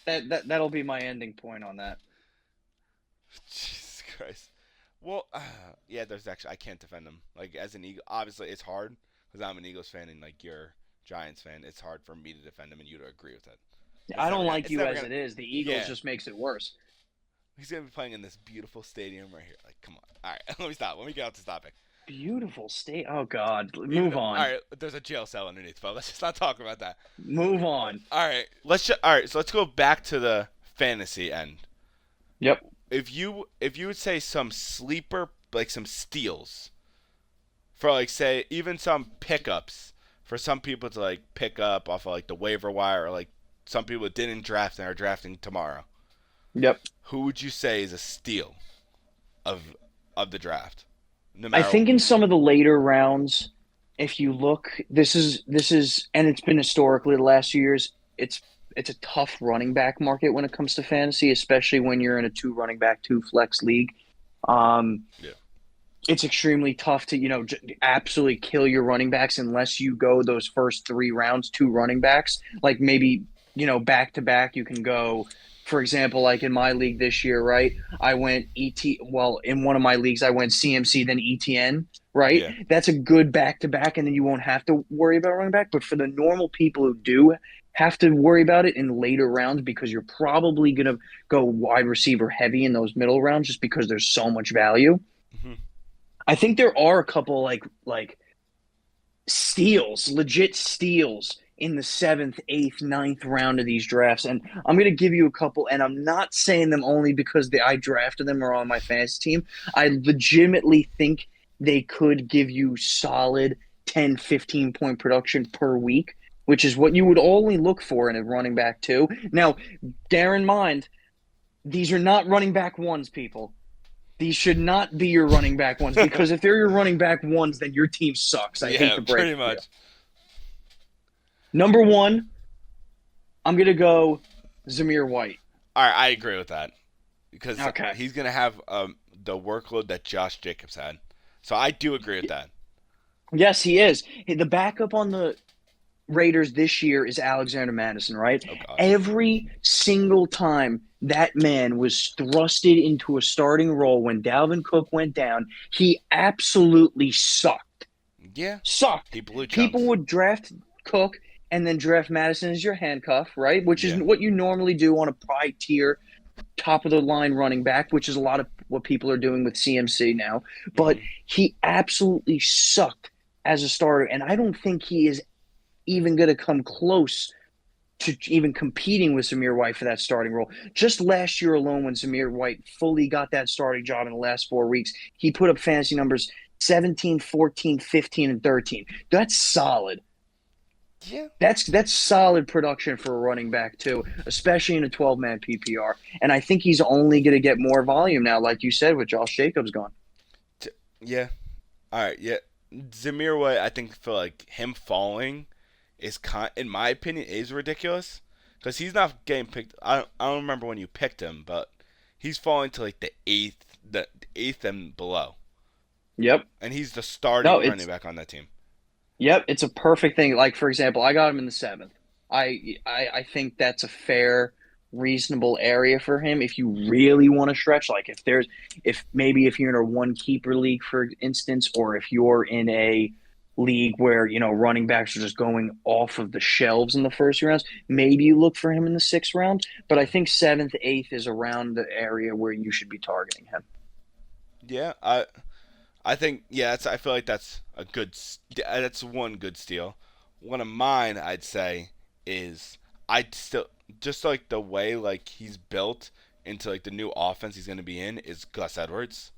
That'll be my ending point on that. Jesus Christ. Well, yeah, there's actually I can't defend him. Like as an Eagle, obviously it's hard because I'm an Eagles fan and like you're Giants fan. It's hard for me to defend him and you to agree with it. I don't like It's you never as gonna. it is. The Eagles Yeah, just makes it worse. he's gonna be playing in this beautiful stadium right here. Like, come on. All right, let me stop. Let me get off this topic. Beautiful state. Oh God. Even Move all on. right, there's a jail cell underneath, but let's just not talk about that. Move on. All right, all right, so let's go back to the fantasy end. Yep. If you would say some sleeper like some steals for like say even some pickups for some people to like pick up off of like the waiver wire or like some people that didn't draft and are drafting tomorrow. Yep. Who would you say is a steal of of the draft? No I matter think in some of the later rounds, if you look, this is, and it's been historically the last few years. It's a tough running back market when it comes to fantasy, especially when you're in a two running back, two flex league. Um, yeah. it's extremely tough to absolutely kill your running backs unless you go those first three rounds two running backs, like maybe back to back you can go. For example, like in my league this year, right, I went in one of my leagues I went CMC then ETN, right. Yeah. That's a good back to back and then you won't have to worry about running back. But for the normal people who do have to worry about it in later rounds, because you're probably going to go wide receiver heavy in those middle rounds just because there's so much value. Mm-hmm. I think there are a couple like steals, legit steals in the seventh, eighth, ninth round of these drafts, and I'm gonna give you a couple. And I'm not saying them only because I drafted them or on my fantasy team. I legitimately think they could give you solid 10, 15 point production per week, which is what you would only look for in a running back too. Now, bear in mind, these are not running back ones, people. These should not be your running back ones, because if they're your running back ones, then your team sucks. I hate Yeah, to break pretty it to you. much. Number one, I'm going to go Zamir White. All right, I agree with that because Okay. he's gonna have the workload that Josh Jacobs had. So I do agree with that. Yes, he is. Hey, the backup on the Raiders this year is Alexander Madison, right? Oh God. Every single time that man was thrusted into a starting role when Dalvin Cook went down, he absolutely sucked. Yeah, Sucked. he blew chunks. People would draft Cook and then draft Madison as your handcuff, right? Which is Yeah. what you normally do on a high tier, top of the line running back, which is a lot of what people are doing with CMC now. But Mhm. he absolutely sucked as a starter, and I don't think he is even going to come close to even competing with Zamir White for that starting role. Just last year alone, when Zamir White fully got that starting job in the last 4 weeks, he put up fantasy numbers 17, 14, 15, and 13. That's solid. Yeah. That's solid production for a running back too, especially in a 12-man PPR. And I think he's only going to get more volume now, like you said, with Josh Jacobs gone. Yeah. All right. Yeah. Zamir White, I think for like him falling is in my opinion is ridiculous because he's not getting picked. I don't remember when you picked him, but he's falling to like the eighth and below, Yep. and he's the No, starting running it's back on that team. Yep, it's a perfect thing. Like for example, I got him in the seventh. I think that's a fair, reasonable area for him if you really want to stretch. Like if maybe if you're in a one keeper league, for instance, or if you're in a league where running backs are just going off of the shelves in the first few rounds, maybe you look for him in the sixth round. But I think seventh, eighth is around the area where you should be targeting him. Yeah. I think I feel like that's a that's one good steal. One of mine I'd say is I'd still just like the way like he's built into like the new offense he's going to be in is Gus Edwards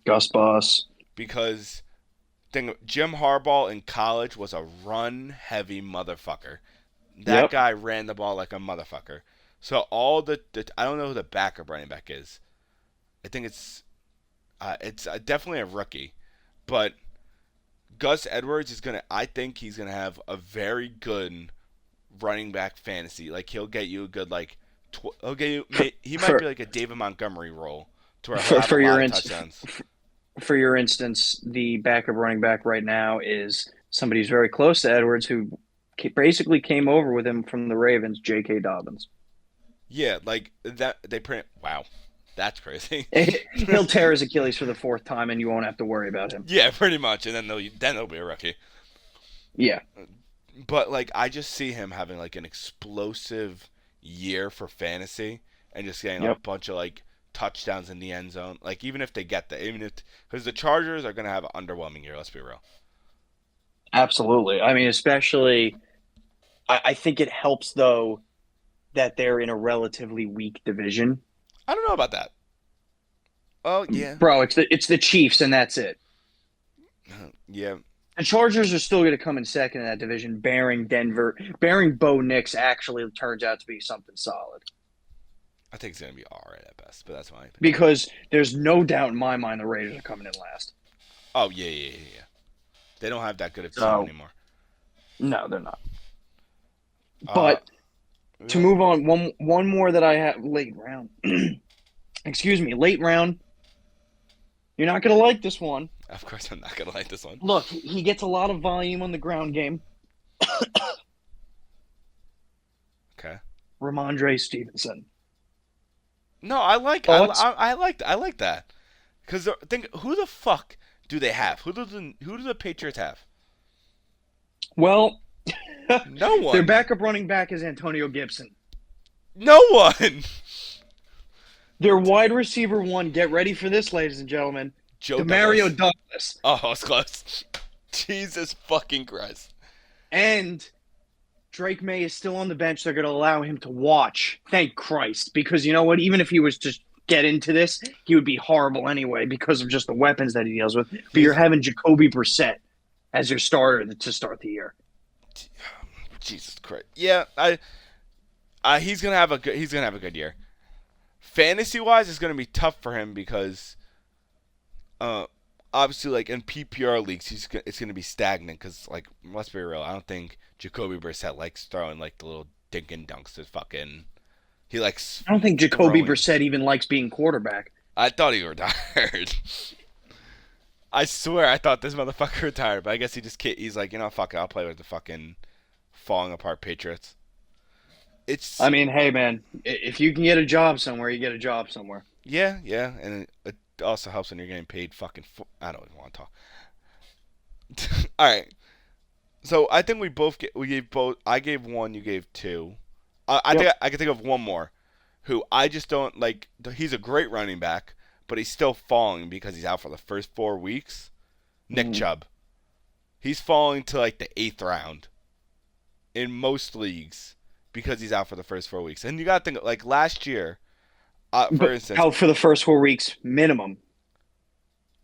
Gus Boss. because Jim Harbaugh in college was a run heavy motherfucker. That Yep. guy ran the ball like a motherfucker. So all the I don't know who the backup running back is. I think it's definitely a rookie, but Gus Edwards is gonna. I think he's gonna have a very good running back fantasy. Like he'll get you a good like. He'll get you. For He might be for like a David Montgomery role, to where he'll for, have a for lot your of ins- touchdowns. for your instance, the backup running back right now is somebody who's very close to Edwards, who basically came over with him from the Ravens, J.K. Dobbins. Yeah, like that. They print. Wow, that's crazy. He'll tear his Achilles for the fourth time, and you won't have to worry about him. Yeah, pretty much. And then they'll be a rookie. Yeah. But like I just see him having like an explosive year for fantasy and just getting a Yep. bunch of like touchdowns in the end zone. Like even if they get that, even if because the Chargers are gonna have an underwhelming year. Let's be real. Absolutely. I mean, especially, I think it helps though that they're in a relatively weak division. I don't know about that. Oh yeah, Bro, it's the Chiefs, and that's it. yeah. The Chargers are still going to come in second in that division, bearing Bo Nix actually turns out to be something solid. I think it's gonna be all right at best, but that's my opinion. Because there's no doubt in my mind the Raiders are coming in last. Oh yeah. They don't have that good of a team So anymore. no, they're not. Uh, But to move on, one more that I have late round. Excuse me, late round. You're not going to like this one. of course, I'm not gonna like this one. Look, he gets a lot of volume on the ground game. Okay. Ramondre Stevenson. No, I like Thoughts? I like that. Because think, who the fuck do they have? Who do the Patriots have? Well, No their one. backup running back is Antonio Gibson. No one. Their wide receiver one, get ready for this, ladies and gentlemen, Joe Demario Douglas. Douglas. Oh, I was close. Jesus fucking Christ. And Drake May is still on the bench. They're going to allow him to watch. Thank Christ. Because you know what? Even if he was to get into this, he would be horrible anyway because of just the weapons that he deals with. But you're having Jacoby Brissett as your starter to start the year. Jesus Christ. Yeah, he's gonna have a good year. Fantasy wise, it's gonna be tough for him because, uh, obviously like in PPR leagues, it's gonna be stagnant because like let's be real, I don't think Jacoby Brissett likes throwing like the little dink and dunks to fucking. He likes I don't think Jacoby throwing. Brissett even likes being quarterback. I thought he retired. I swear I thought this motherfucker retired, but I guess he's like, fuck it, I'll play with the fucking falling apart Patriots. It's I mean, hey, man, if you can get a job somewhere, you get a job somewhere. yeah, and it also helps when you're getting paid fucking. I don't even want to talk. All right, so I think we gave both. I gave one, you gave two. I think Yep. I can think of one more, who I just don't like. He's a great running back, but he's still falling because he's out for the first 4 weeks. Nick Mhm. Chubb. He's falling to like the 8th round in most leagues because he's out for the first 4 weeks. And you got to think like last year, for But instance, out for the first 4 weeks minimum.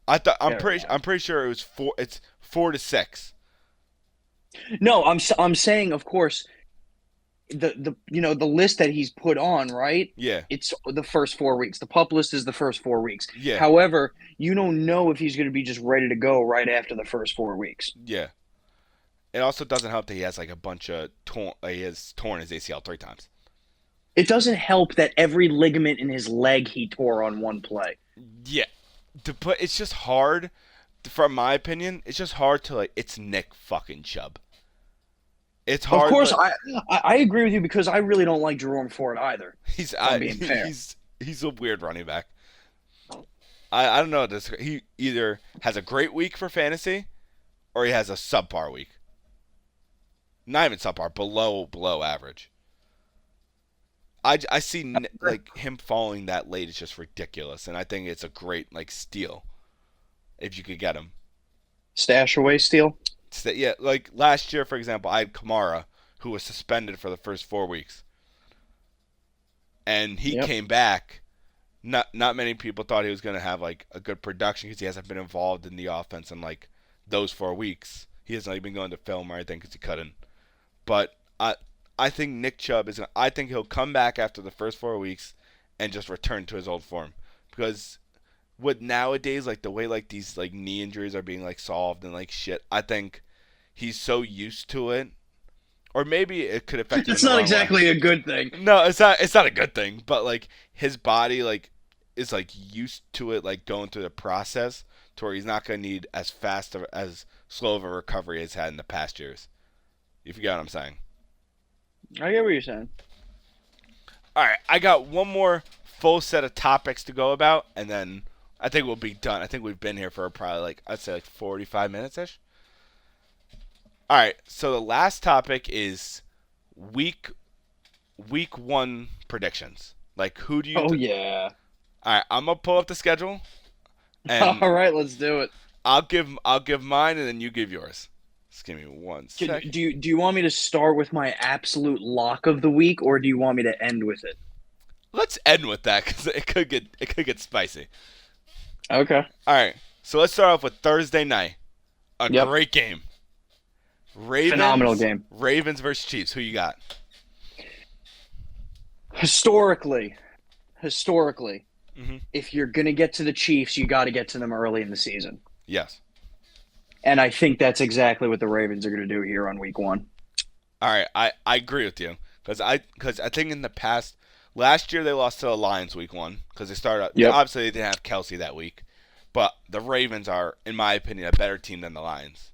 I'm pretty sure it was four. It's 4 to 6. No, I'm saying, of course, the list that he's put on, right? Yeah, It's the first 4 weeks. The pup list is the first 4 weeks. yeah, However, you don't know if he's going to be just ready to go right after the first 4 weeks. yeah. It also doesn't help that he has like a bunch of he has torn his ACL 3 times. It doesn't help that every ligament in his leg he tore on one play. Yeah, it's just hard. From my opinion, it's just hard to like. It's Nick fucking Chubb. It's Of hard. course, I agree with you because I really don't like Jerome Ford either. He's If I'm being fair. he's a weird running back. I don't know. He either has a great week for fantasy, or he has a subpar week. Not even subpar, below average. I see like him falling that late is just ridiculous, and I think it's a great like steal if you could get him. Stash away steal. Yeah, like last year, for example, I had Kamara, who was suspended for the first 4 weeks, and he Yep. came back. Not many people thought he was going to have like a good production because he hasn't been involved in the offense in like those 4 weeks. He hasn't even gone to film or anything because he couldn't. But I think Nick Chubb is. I think he'll come back after the first 4 weeks and just return to his old form because with nowadays, like the way like these like knee injuries are being like solved and like shit, I think he's so used to it, or maybe it could affect him in That's the not wrong way. exactly a good thing. No, it's not. It's not a good thing, but like his body like is like used to it, like going through the process to where he's not gonna need as fast or as slow of a recovery as had in the past years. If you get what I'm saying. I get what you're saying. All right, I got one more full set of topics to go about, and then I think we'll be done. I think we've been here for probably like I'd say like 45 minutes ish. All right, so the last topic is week week one predictions. Like who do you? Oh yeah. All right, I'm gonna pull up the schedule, and All right, let's do it. I'll give mine, and then you give yours. Just give me one Do sec. you want me to start with my absolute lock of the week, or do you want me to end with it? Let's end with that because it could get spicy. Okay. All right, so let's start off with Thursday night. A Yep. great game. Phenomenal game. Ravens versus Chiefs. Who you got? Historically, Mhm. if you're gonna get to the Chiefs, you got to get to them early in the season, Yes. and I think that's exactly what the Ravens are gonna do here on week one. All right, I agree with you because I think in the past last year they lost to the Lions week one because they started Yep. obviously they didn't have Kelsey that week, but the Ravens are in my opinion a better team than the Lions.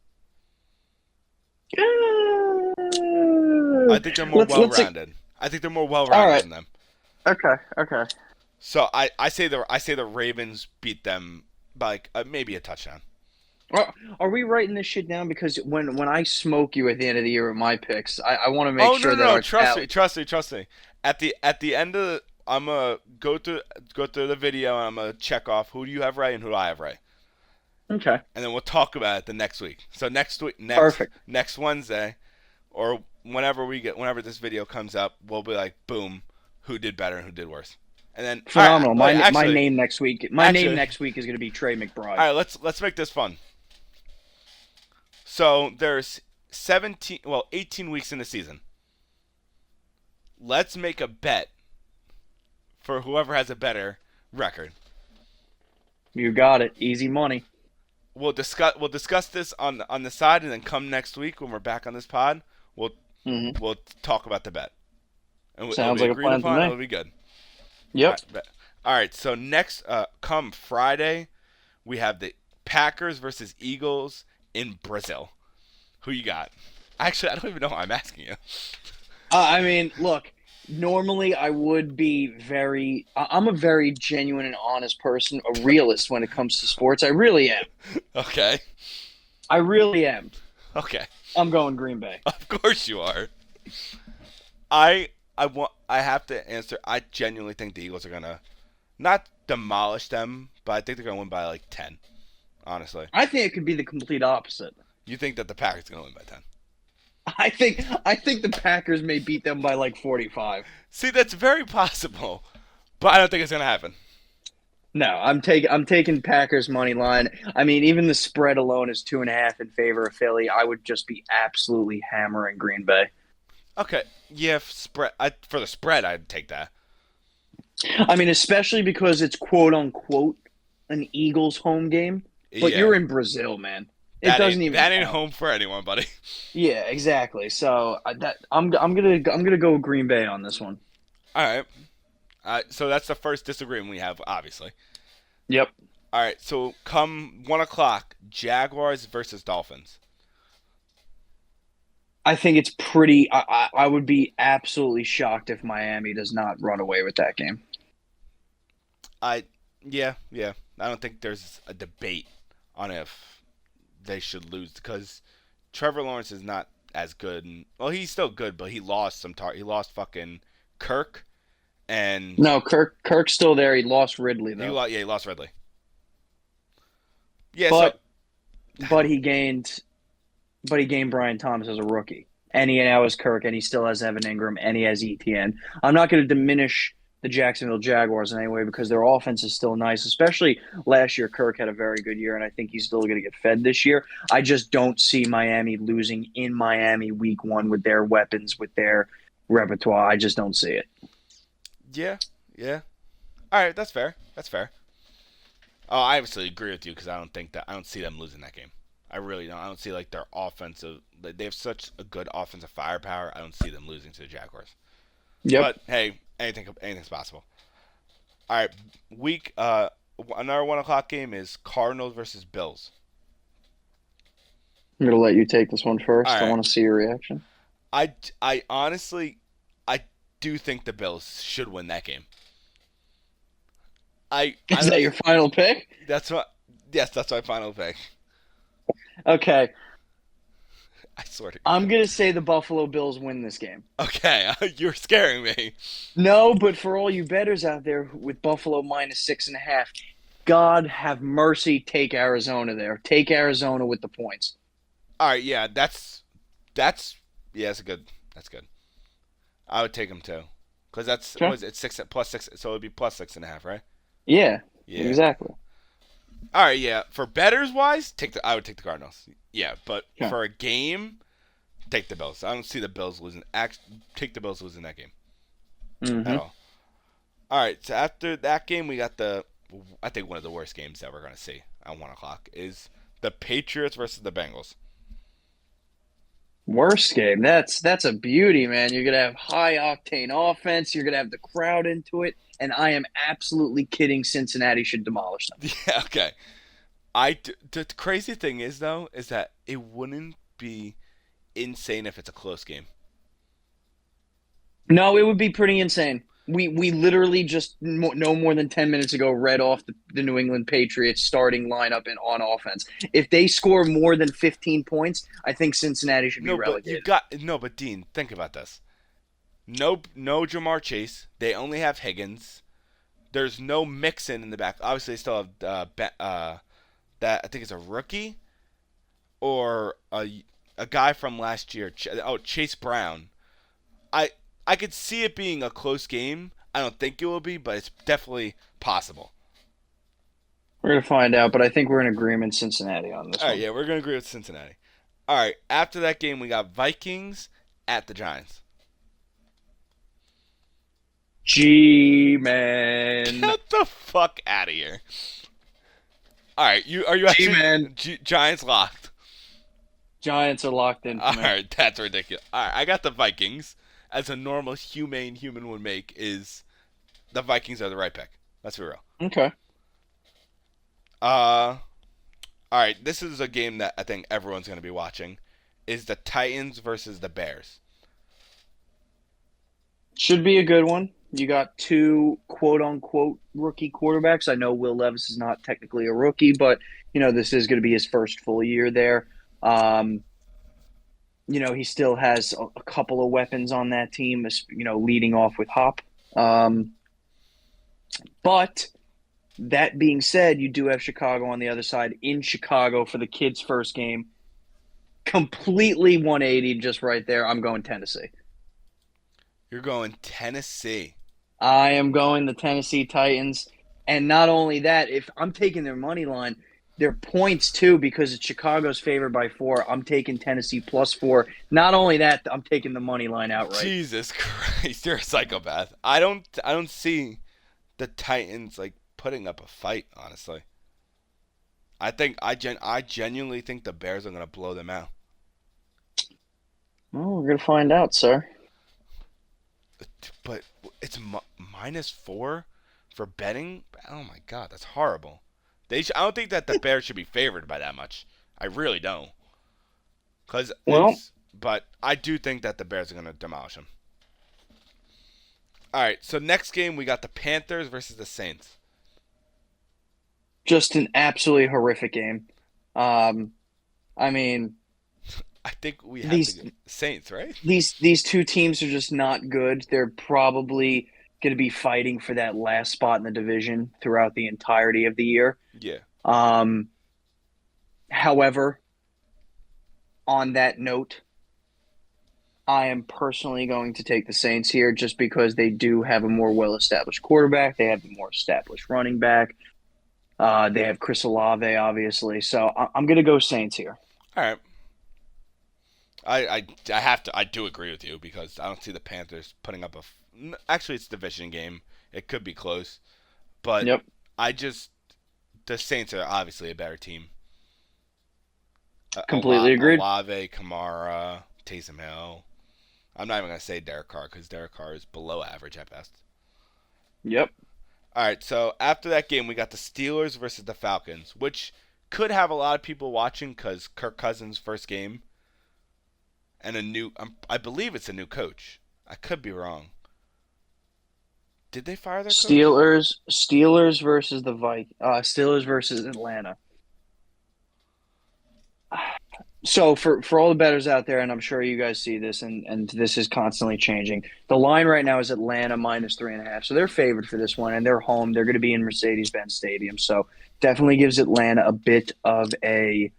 I think they're more well Let's rounded. I think they're more well all rounded right. than them. Okay. So I say the Ravens beat them by like, maybe a touchdown. Are we writing this shit down? Because when I smoke you at the end of the year with my picks, I want to make Oh sure no that no our trust me tally. trust me. At the end of I'm gonna go through the video and I'm gonna check off who do you have right and who do I have right, Okay. and then we'll talk about it the next week. So next week Perfect. next Wednesday, or whenever this video comes up, we'll be like boom, who did better and who did worse, and then all right, Phenomenal. wait, My actually name next week. My name actually next week is going to be Trey all McBride. right let's make this fun. So there's 18 weeks in the season. Let's make a bet for whoever has a better record. You got it. Easy money. We'll discuss this on the side, and then come next week when we're back on this pod, we'll Hmm. we'll talk about the bet. And it'll Sounds be like a agreed plan to upon. me. It'll be good. All Yep. right, bet. All right. So next, come Friday, we have the Packers versus Eagles in Brazil. Who you got? Actually, I don't even know why I'm asking you. I mean, look. Normally, I would be very. I'm a very genuine and honest person, a realist when it comes to sports. I really am. Okay. I really am. Okay. I'm going Green Bay. Of course you are. I have to answer. I genuinely think the Eagles are gonna not demolish them, but I think they're gonna win by like 10. Honestly, I think it could be the complete opposite. you think that the Packers are gonna win by 10? I think the Packers may beat them by like 45. See, that's very possible, but I don't think it's gonna happen. No, I'm taking Packers money line. I mean, even the spread alone is 2.5 in favor of Philly. I would just be absolutely hammering Green Bay. Okay, yeah, for the spread, I'd take that. I mean, especially because it's quote unquote an Eagles home game, but Yeah, you're in Brazil, man. It that doesn't ain't even that ain't count. home for anyone, buddy. Yeah, exactly. So I'm gonna go with Green Bay on this one. All right, so that's the first disagreement we have, obviously. Yep. All right, so come 1 o'clock, Jaguars versus Dolphins. I think it's pretty. I would be absolutely shocked if Miami does not run away with that game. I yeah. I don't think there's a debate on if they should lose because Trevor Lawrence is not as good. Well, he's still good, but he lost he lost fucking Kirk and No, Kirk's still there. He lost Ridley he though, lost, yeah, he lost Ridley. Yeah, but so but he gained Brian Thomas as a rookie, and he now has Kirk, and he still has Evan Ingram, and he has ETN. I'm not going to diminish the Jacksonville Jaguars in any way because their offense is still nice. Especially last year, Kirk had a very good year, and I think he's still going to get fed this year. I just don't see Miami losing in Miami week one with their weapons, with their repertoire. I just don't see it. yeah. All right, that's fair. That's fair. Oh, I absolutely agree with you because I don't see them losing that game. I really don't. I don't see like their offensive. They have such a good offensive firepower. I don't see them losing to the Jaguars. Yep. But hey, anything's possible. All right, week another 1 o'clock game is Cardinals versus Bills. I'm gonna let you take this one All first. I right, want to see your reaction. I honestly I do think the Bills should win that game. I Is don't. that your final pick? That's what. Yes, that's my final pick. Okay, I swear to I'm God. gonna say the Buffalo Bills win this game. Okay, you're scaring me. No, but for all you bettors out there with Buffalo -6.5, God have mercy. Take Arizona there. Take Arizona with the points. All right, yeah, that's yeah, that's good. That's good. I would take them too, because that's Okay. was it 6 plus 6, so it would be +6.5, right? Yeah, Yeah. exactly. All right, yeah. For betters wise, I would take the Cardinals. Yeah, but Okay. for a game, take the Bills. I don't see the Bills losing. Take the Bills losing that game at Mm-hmm. all. All right, so after that game, we got I think one of the worst games that we're gonna see at 1 o'clock is the Patriots versus the Bengals. Worst game. That's a beauty, man. You're gonna have high octane offense. You're gonna have the crowd into it, and I am absolutely kidding. Cincinnati should demolish them. Yeah, okay. The crazy thing is though is that it wouldn't be insane if it's a close game. No, it would be pretty insane. We literally just no more than 10 minutes ago read off the New England Patriots starting lineup and on offense. If they score more than 15 points, I think Cincinnati should be No, but relegated. Dean, think about this. No Jamar Chase. They only have Higgins. There's no Mixon in the back. Obviously, they still have that I think it's a rookie or a guy from last year. Chase Brown. I I could see it being a close game. I don't think it will be, but it's definitely possible. We're gonna find out, but I think we're in agreement, Cincinnati, on this All right, one. yeah, we're gonna agree with Cincinnati. All right, after that game, we got Vikings at the Giants. G man, Get the fuck out of here. All right, are you G actually man. Giants locked? Giants are locked in for All me. right, that's ridiculous. All right, I got the Vikings. As a normal humane human would make, is the Vikings are the right pick. Let's be real. Okay. All right, this is a game that I think everyone's going to be watching. Is the Titans versus the Bears? Should be a good one. You got two quote unquote rookie quarterbacks. I know Will Levis is not technically a rookie, but this is going to be his first full year there. Um, he still has a couple of weapons on that team, leading off with Hop. Um, but that being said, you do have Chicago on the other side in Chicago for the kids' first game. Completely 180 just right there. I'm going Tennessee. You're going Tennessee. I am going the Tennessee Titans. And not only that, if I'm taking their money line, their points too, because it's Chicago's favored by 4. I'm taking Tennessee +4. Not only that, I'm taking the money line outright. Jesus Christ, you're a psychopath. I don't see the Titans like putting up a fight, honestly. I genuinely think the Bears are going to blow them out. Well, we're going to find out, sir. But it's -4 for betting. Oh my god, that's horrible. I don't think that the Bears should be favored by that much. I really don't. Well, But I do think that the Bears are going to demolish them. All right, so next game we got the Panthers versus the Saints. just an absolutely horrific game. I mean, I think we have to these get Saints, right? these two teams are just not good. They're probably going to be fighting for that last spot in the division throughout the entirety of the year. Yeah. Um, however, on that note, I am personally going to take the Saints here just because they do have a more well-established quarterback. They have a more established running back. They have Chris Olave, obviously. So I'm going to go Saints here. All right. I have to. I do agree with you because I don't see the Panthers putting up actually, it's a division game. It could be close, but Yep. I just the Saints are obviously a better team. Completely agreed. Olave, Kamara, Taysom Hill. I'm not even gonna say Derek Carr because Derek Carr is below average at best. Yep. All right, so after that game, we got the Steelers versus the Falcons, which could have a lot of people watching because Kirk Cousins' first game and I believe it's a new coach. I could be wrong. Did they fire their coach? Steelers versus Steelers versus Atlanta. So for all the bettors out there, and I'm sure you guys see this, and this is constantly changing. The line right now is Atlanta -3.5, so they're favored for this one, and they're home. They're going to be in Mercedes-Benz Stadium, so definitely gives Atlanta a bit of a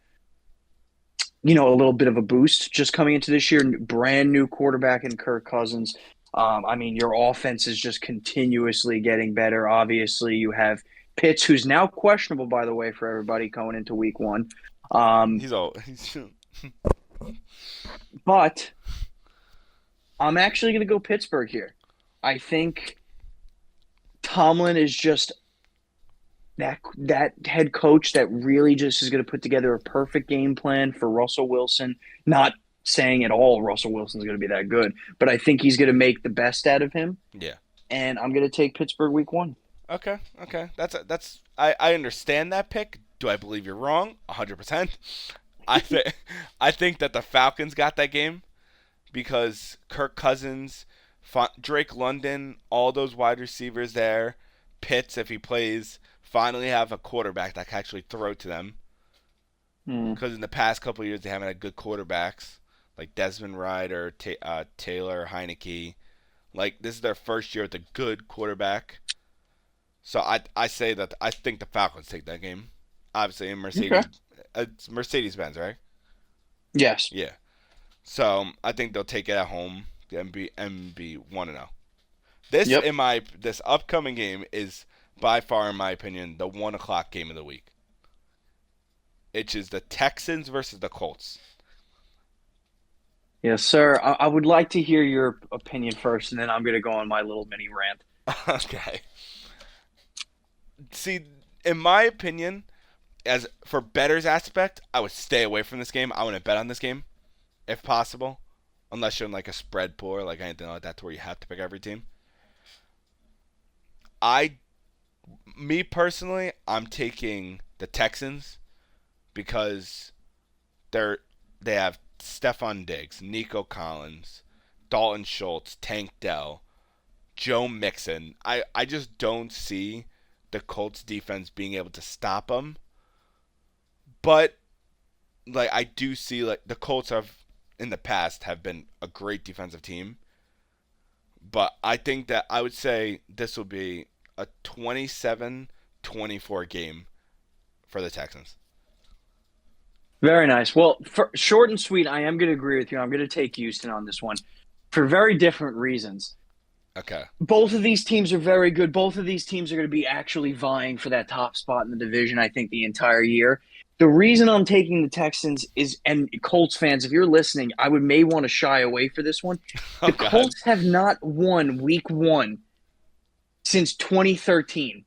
little bit of a boost just coming into this year. Brand new quarterback in Kirk Cousins. I mean, your offense is just continuously getting better. Obviously, you have Pitts, who's now questionable, by the way, for everybody going into Week 1. He's all. But I'm actually going to go Pittsburgh here. I think Tomlin is just that head coach that really just is going to put together a perfect game plan for Russell Wilson. Not saying at all Russell Wilson's going to be that good, but I think he's going to make the best out of him. Yeah. And I'm going to take Pittsburgh Week 1. Okay. I understand that pick. Do I believe you're wrong? 100%. I think that the Falcons got that game because Kirk Cousins, Drake London, all those wide receivers there, Pitts if he plays, finally have a quarterback that can actually throw to them. Because in the past couple of years they haven't had good quarterbacks like Desmond Rider, Taylor, Heineke. Like this is their first year with a good quarterback. So I say that I think the Falcons take that game. Obviously in Mercedes, Okay. It's Mercedes-Benz, right? Yes. Yeah. So I think they'll take it at home and be 1-0. Yep. This upcoming game is by far, in my opinion, the 1 o'clock game of the week. It is the Texans versus the Colts. Yes, sir. I would like to hear your opinion first, and then I'm going to go on my little mini rant. Okay. See, in my opinion, as for bettors aspect, I would stay away from this game. I wouldn't bet on this game, if possible, unless you're in like a spread pool or like anything like that, to where you have to pick every team. Me personally, I'm taking the Texans because they have Stephon Diggs, Nico Collins, Dalton Schultz, Tank Dell, Joe Mixon. I just don't see the Colts defense being able to stop them. But like I do see like the Colts have in the past have been a great defensive team. But I think that I would say this will be a 27-24 game for the Texans. Very nice. Well, for short and sweet, I am going to agree with you. I'm going to take Houston on this one for very different reasons. Okay. Both of these teams are very good. Both of these teams are going to be actually vying for that top spot in the division, I think, the entire year. The reason I'm taking the Texans is, and Colts fans, if you're listening, may want to shy away for this one. Oh, The God. Colts have not won Week 1 since 2013.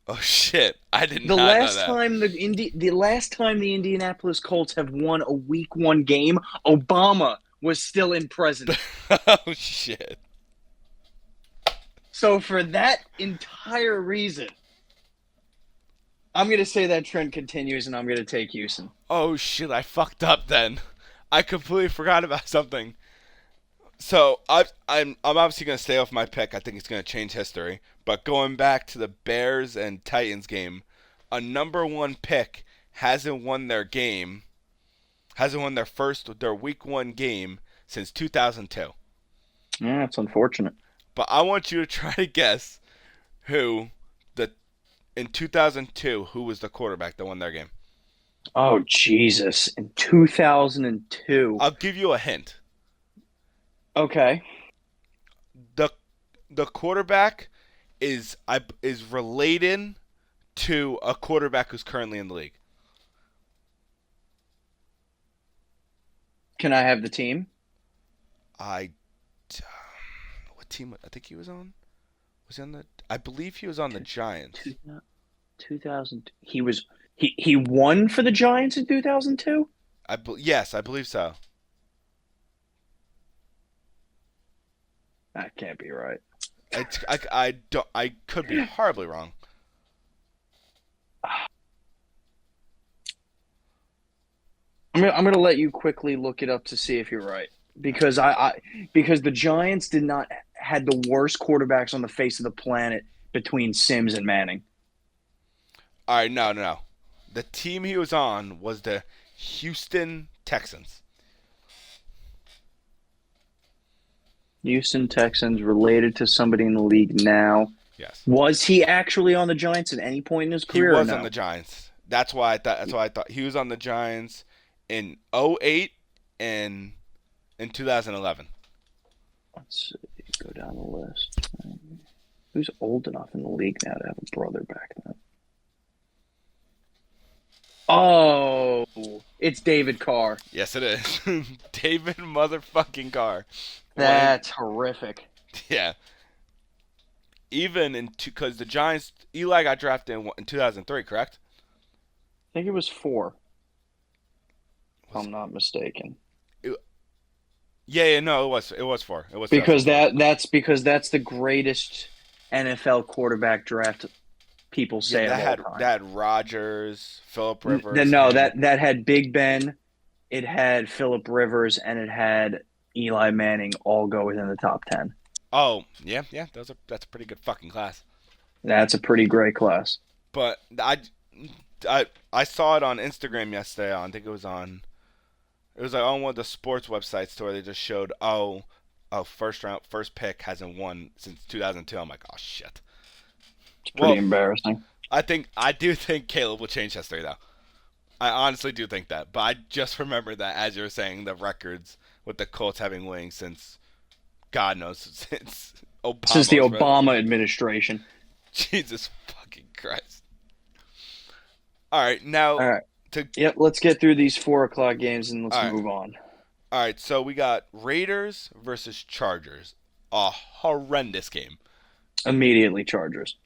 Oh shit! I did The not know last that. time the last time the Indianapolis Colts have won a Week 1 game, Obama was still in president. Oh shit! So for that entire reason, I'm going to say that trend continues, and I'm going to take Houston. Oh shit! I fucked up then. I completely forgot about something. So I'm obviously gonna stay off my pick. I think it's gonna change history. But going back to the Bears and Titans game, a number one pick hasn't won their game, hasn't won their week 1 game since 2002. Yeah, that's unfortunate. But I want you to try to guess who the in 2002 who was the quarterback that won their game. Oh, Jesus. In 2002. I'll give you a hint. Okay. the The quarterback is related to a quarterback who's currently in the league. Can I have the team? I what team? I think he was on. Was he on the? I believe he was on the Giants. 2000. He won for the Giants in 2002. Yes, I believe so. That can't be right. I don't. I could be horribly wrong. I'm gonna let you quickly look it up to see if you're right because because the Giants did not had the worst quarterbacks on the face of the planet between Sims and Manning. All right, no, no, no. The team he was on was the Houston Texans. Houston Texans related to somebody in the league now. Yes, Was he actually on the Giants at any point in his he career or was no? on the Giants. That's why I thought. That's why I thought he was on the Giants in '08 and in 2011. Let's see, go down the list. Who's old enough in the league now to have a brother back then? Oh, it's David Carr. Yes, it is. David motherfucking Carr. That's horrific. Yeah. Even in because the Giants, Eli got drafted in 2003, correct? I think it was 4, if Was I'm not mistaken. it, yeah, no, it was 4. It was Because 2004. that's the greatest NFL quarterback draft people Yeah, say of all time. that had Rodgers, Philip Rivers. No, and that had Big Ben, it had Philip Rivers, and it had Eli Manning all go within the top 10. oh yeah, yeah, that's a pretty good fucking class. That's a pretty great class. But I saw it on Instagram yesterday. I think it was on. It was like on one of the sports websites to where they just showed first pick hasn't won since 2002. I'm like, oh shit. It's pretty Well, embarrassing. I do think Caleb will change history though. I honestly do think that. But I just remember that as you were saying the records with the Colts having wings since God knows since Obama. Since the was president. Obama administration. Jesus fucking Christ. All right, now All right. to Yep, let's get through these 4 o'clock games and let's All right. move on. all right, so we got Raiders versus Chargers. A horrendous game. Immediately Chargers.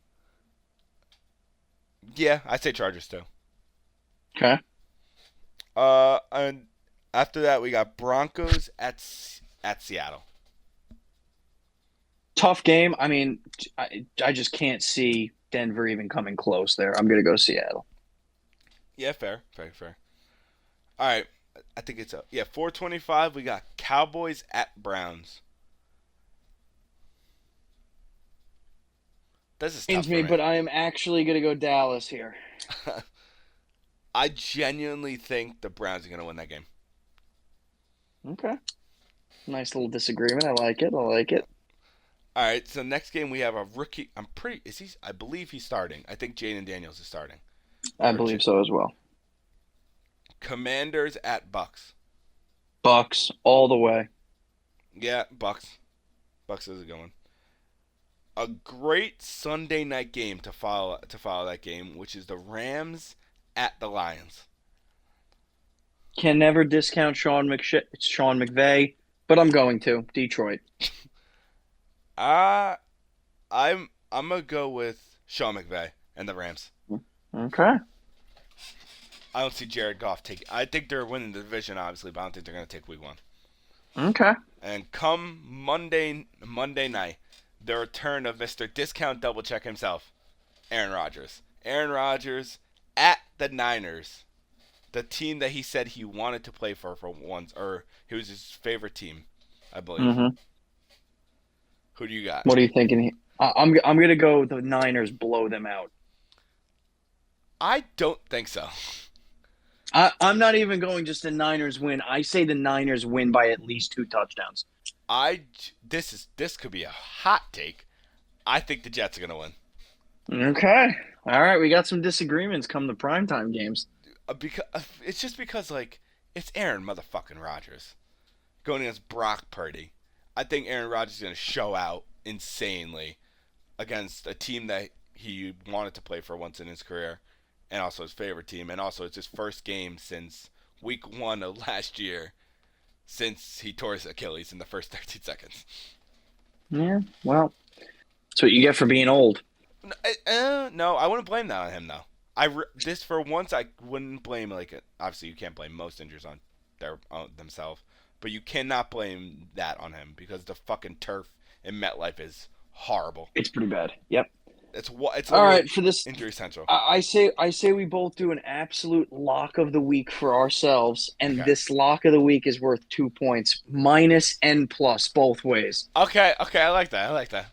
Yeah, I say Chargers too. Okay. And after that we got Broncos at Seattle. Tough game. I mean, I just can't see Denver even coming close there. I'm going to go Seattle. Yeah, fair. All right, I think it's 4:25. We got Cowboys at Browns. This is tough Pains for me, me. but I am actually going to go Dallas here. I genuinely think the Browns are going to win that game. Okay. Nice little disagreement. I like it. All right, so next game we have a rookie. I believe he's starting. I think Jaden Daniels is starting. I believe so as well. Commanders at Bucks. Bucks all the way. Yeah, Bucks. Bucks is a good one. A great Sunday night game to follow that game, which is the Rams at the Lions. Can never discount Sean McVay, but I'm going to Detroit. I'm gonna go with Sean McVay and the Rams. Okay. I don't see Jared Goff taking. I think they're winning the division, obviously, but I don't think they're gonna take Week 1. Okay. And come Monday night, the return of Mr. Discount Double Check himself, Aaron Rodgers. Aaron Rodgers at the Niners, the team that he said he wanted to play for once, or he was his favorite team, I believe. Mm-hmm. Who do you got? What are you thinking? I'm going to go the Niners blow them out. I don't think so. I'm not even going just the Niners win. I say the Niners win by at least 2 touchdowns. This could be a hot take. I think the Jets are gonna win. Okay. All right. We got some disagreements come the primetime games. Because it's just because like it's Aaron motherfucking Rodgers going against Brock Purdy. I think Aaron Rodgers is gonna show out insanely against a team that he wanted to play for once in his career, and also his favorite team, and also it's his first game since week 1 of last year, since he tore his Achilles in the first 13 seconds. Yeah. Well, that's what you get for being old. No, I wouldn't blame that on him though. This for once I wouldn't blame obviously you can't blame most injuries on themselves, but you cannot blame that on him because the fucking turf in MetLife is horrible. It's pretty bad. Yep. It's All literally right, for this, injury central. I say we both do an absolute lock of the week for ourselves, and Okay. this lock of the week is worth 2 points, minus and plus both ways. Okay. I like that. I like that.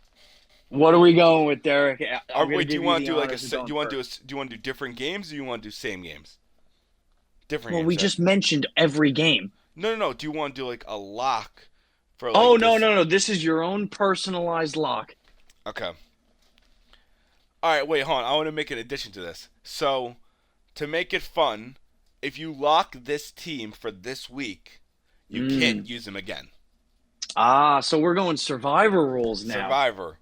What are we going with, Derek? Or I'm gonna wait, do you give you want the to do honors of do going you want to first. do you want to do different games? Or do you want to do same games? Different Well, games, we sir. just mentioned every game. No. Do you want to do like a lock for Oh like no, this? no, no! This is your own personalized lock. Okay. All right. Wait, hold on. I want to make an addition to this. So, to make it fun, if you lock this team for this week, you can't Mm. use them again. So we're going Survivor rules now. Survivor.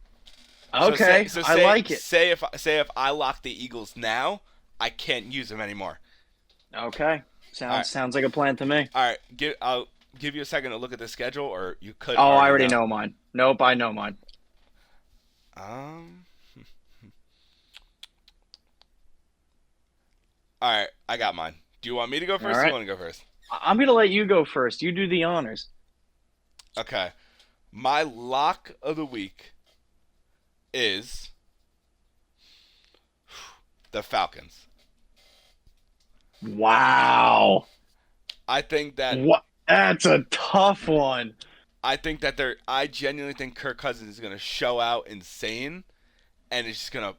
So Okay, I like it. say if I lock the Eagles now, I can't use them anymore. Okay, All right. sounds like a plan to me. All right. I'll give you a second to look at the schedule, or you could Oh, I already know. know mine. Nope, I know mine. Um. All right, I got mine. Do you want me to go All first? Or you right, want to go first? I'm gonna let you go first. You do the honors. Okay. My lock of the week is the Falcons. Wow, I think that what? That's a tough one. I genuinely think Kirk Cousins is gonna show out insane, and it's just gonna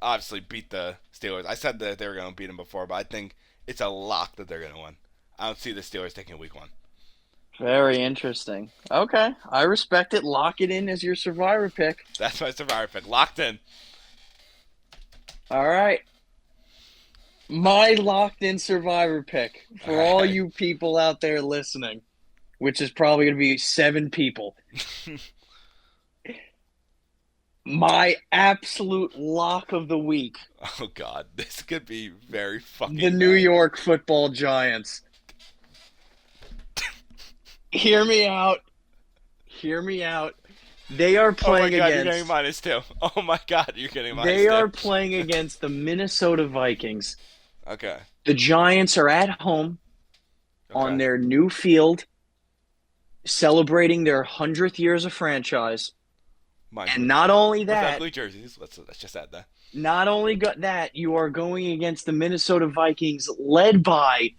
obviously beat the Steelers. I said that they were gonna beat them before, but I think it's a lock that they're gonna win. I don't see the Steelers taking week 1. Very interesting. Okay, I respect it. Lock it in as your Survivor pick. That's my survivor pick. Locked in. All right. My locked in Survivor pick for all Alright. you people out there listening, which is probably going to be 7 people. My absolute lock of the week, Oh god, this could be very fucking the New bad. York Football Giants. Hear me out. Hear me out. They are Oh my playing god, you're getting against -2. Oh my god, you're getting they are -2. playing against the Minnesota Vikings. Okay. The Giants are at home on Okay. their new field celebrating their 100th years of franchise. Mind And you, not only with that, ugly jerseys. Let's just add that. not only got that, you are going against the Minnesota Vikings led by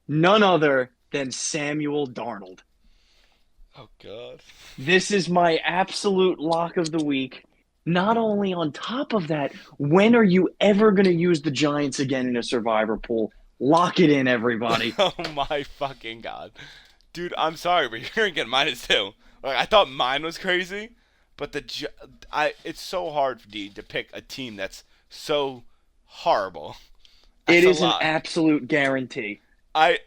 none other than Samuel Darnold. Oh god. This is my absolute lock of the week. Not only on top of that, when are you ever going to use the Giants again in a survivor pool? Lock it in, everybody. Oh my fucking god. Dude, I'm sorry, but you're gonna get -2. Like I thought mine was crazy, but it's so hard for D to pick a team that's so horrible. It That's a is an lot. absolute guarantee. I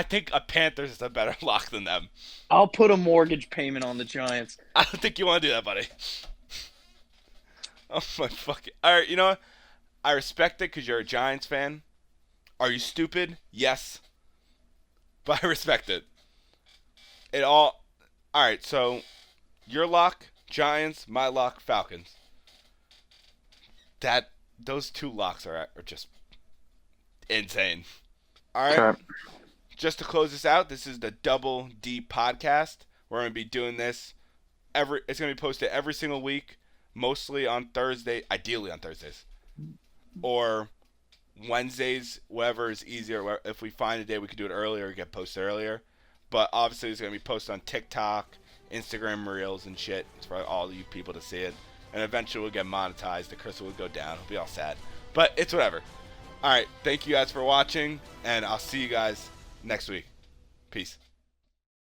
think a Panthers is a better lock than them. I'll put a mortgage payment on the Giants. I don't think you want to do that, buddy. Oh my fucking. All right, you know what? I respect it because you're a Giants fan. Are you stupid? Yes, but I respect it. It all. All right, so your lock Giants, my lock Falcons. That those two locks are just insane. All right. Okay. Just to close this out, this is the Double D podcast. We're going to be doing this it's going to be posted every single week, mostly on Thursday, ideally on Thursdays, or Wednesdays, whatever is easier. If we find a day we could do it earlier, get posted earlier. But obviously it's going to be posted on TikTok, Instagram Reels and shit. It's for all you people to see it. And eventually we'll get monetized. The cursor will go down. It'll be all sad. But it's whatever. All right. Thank you guys for watching, and I'll see you guys next week. Peace.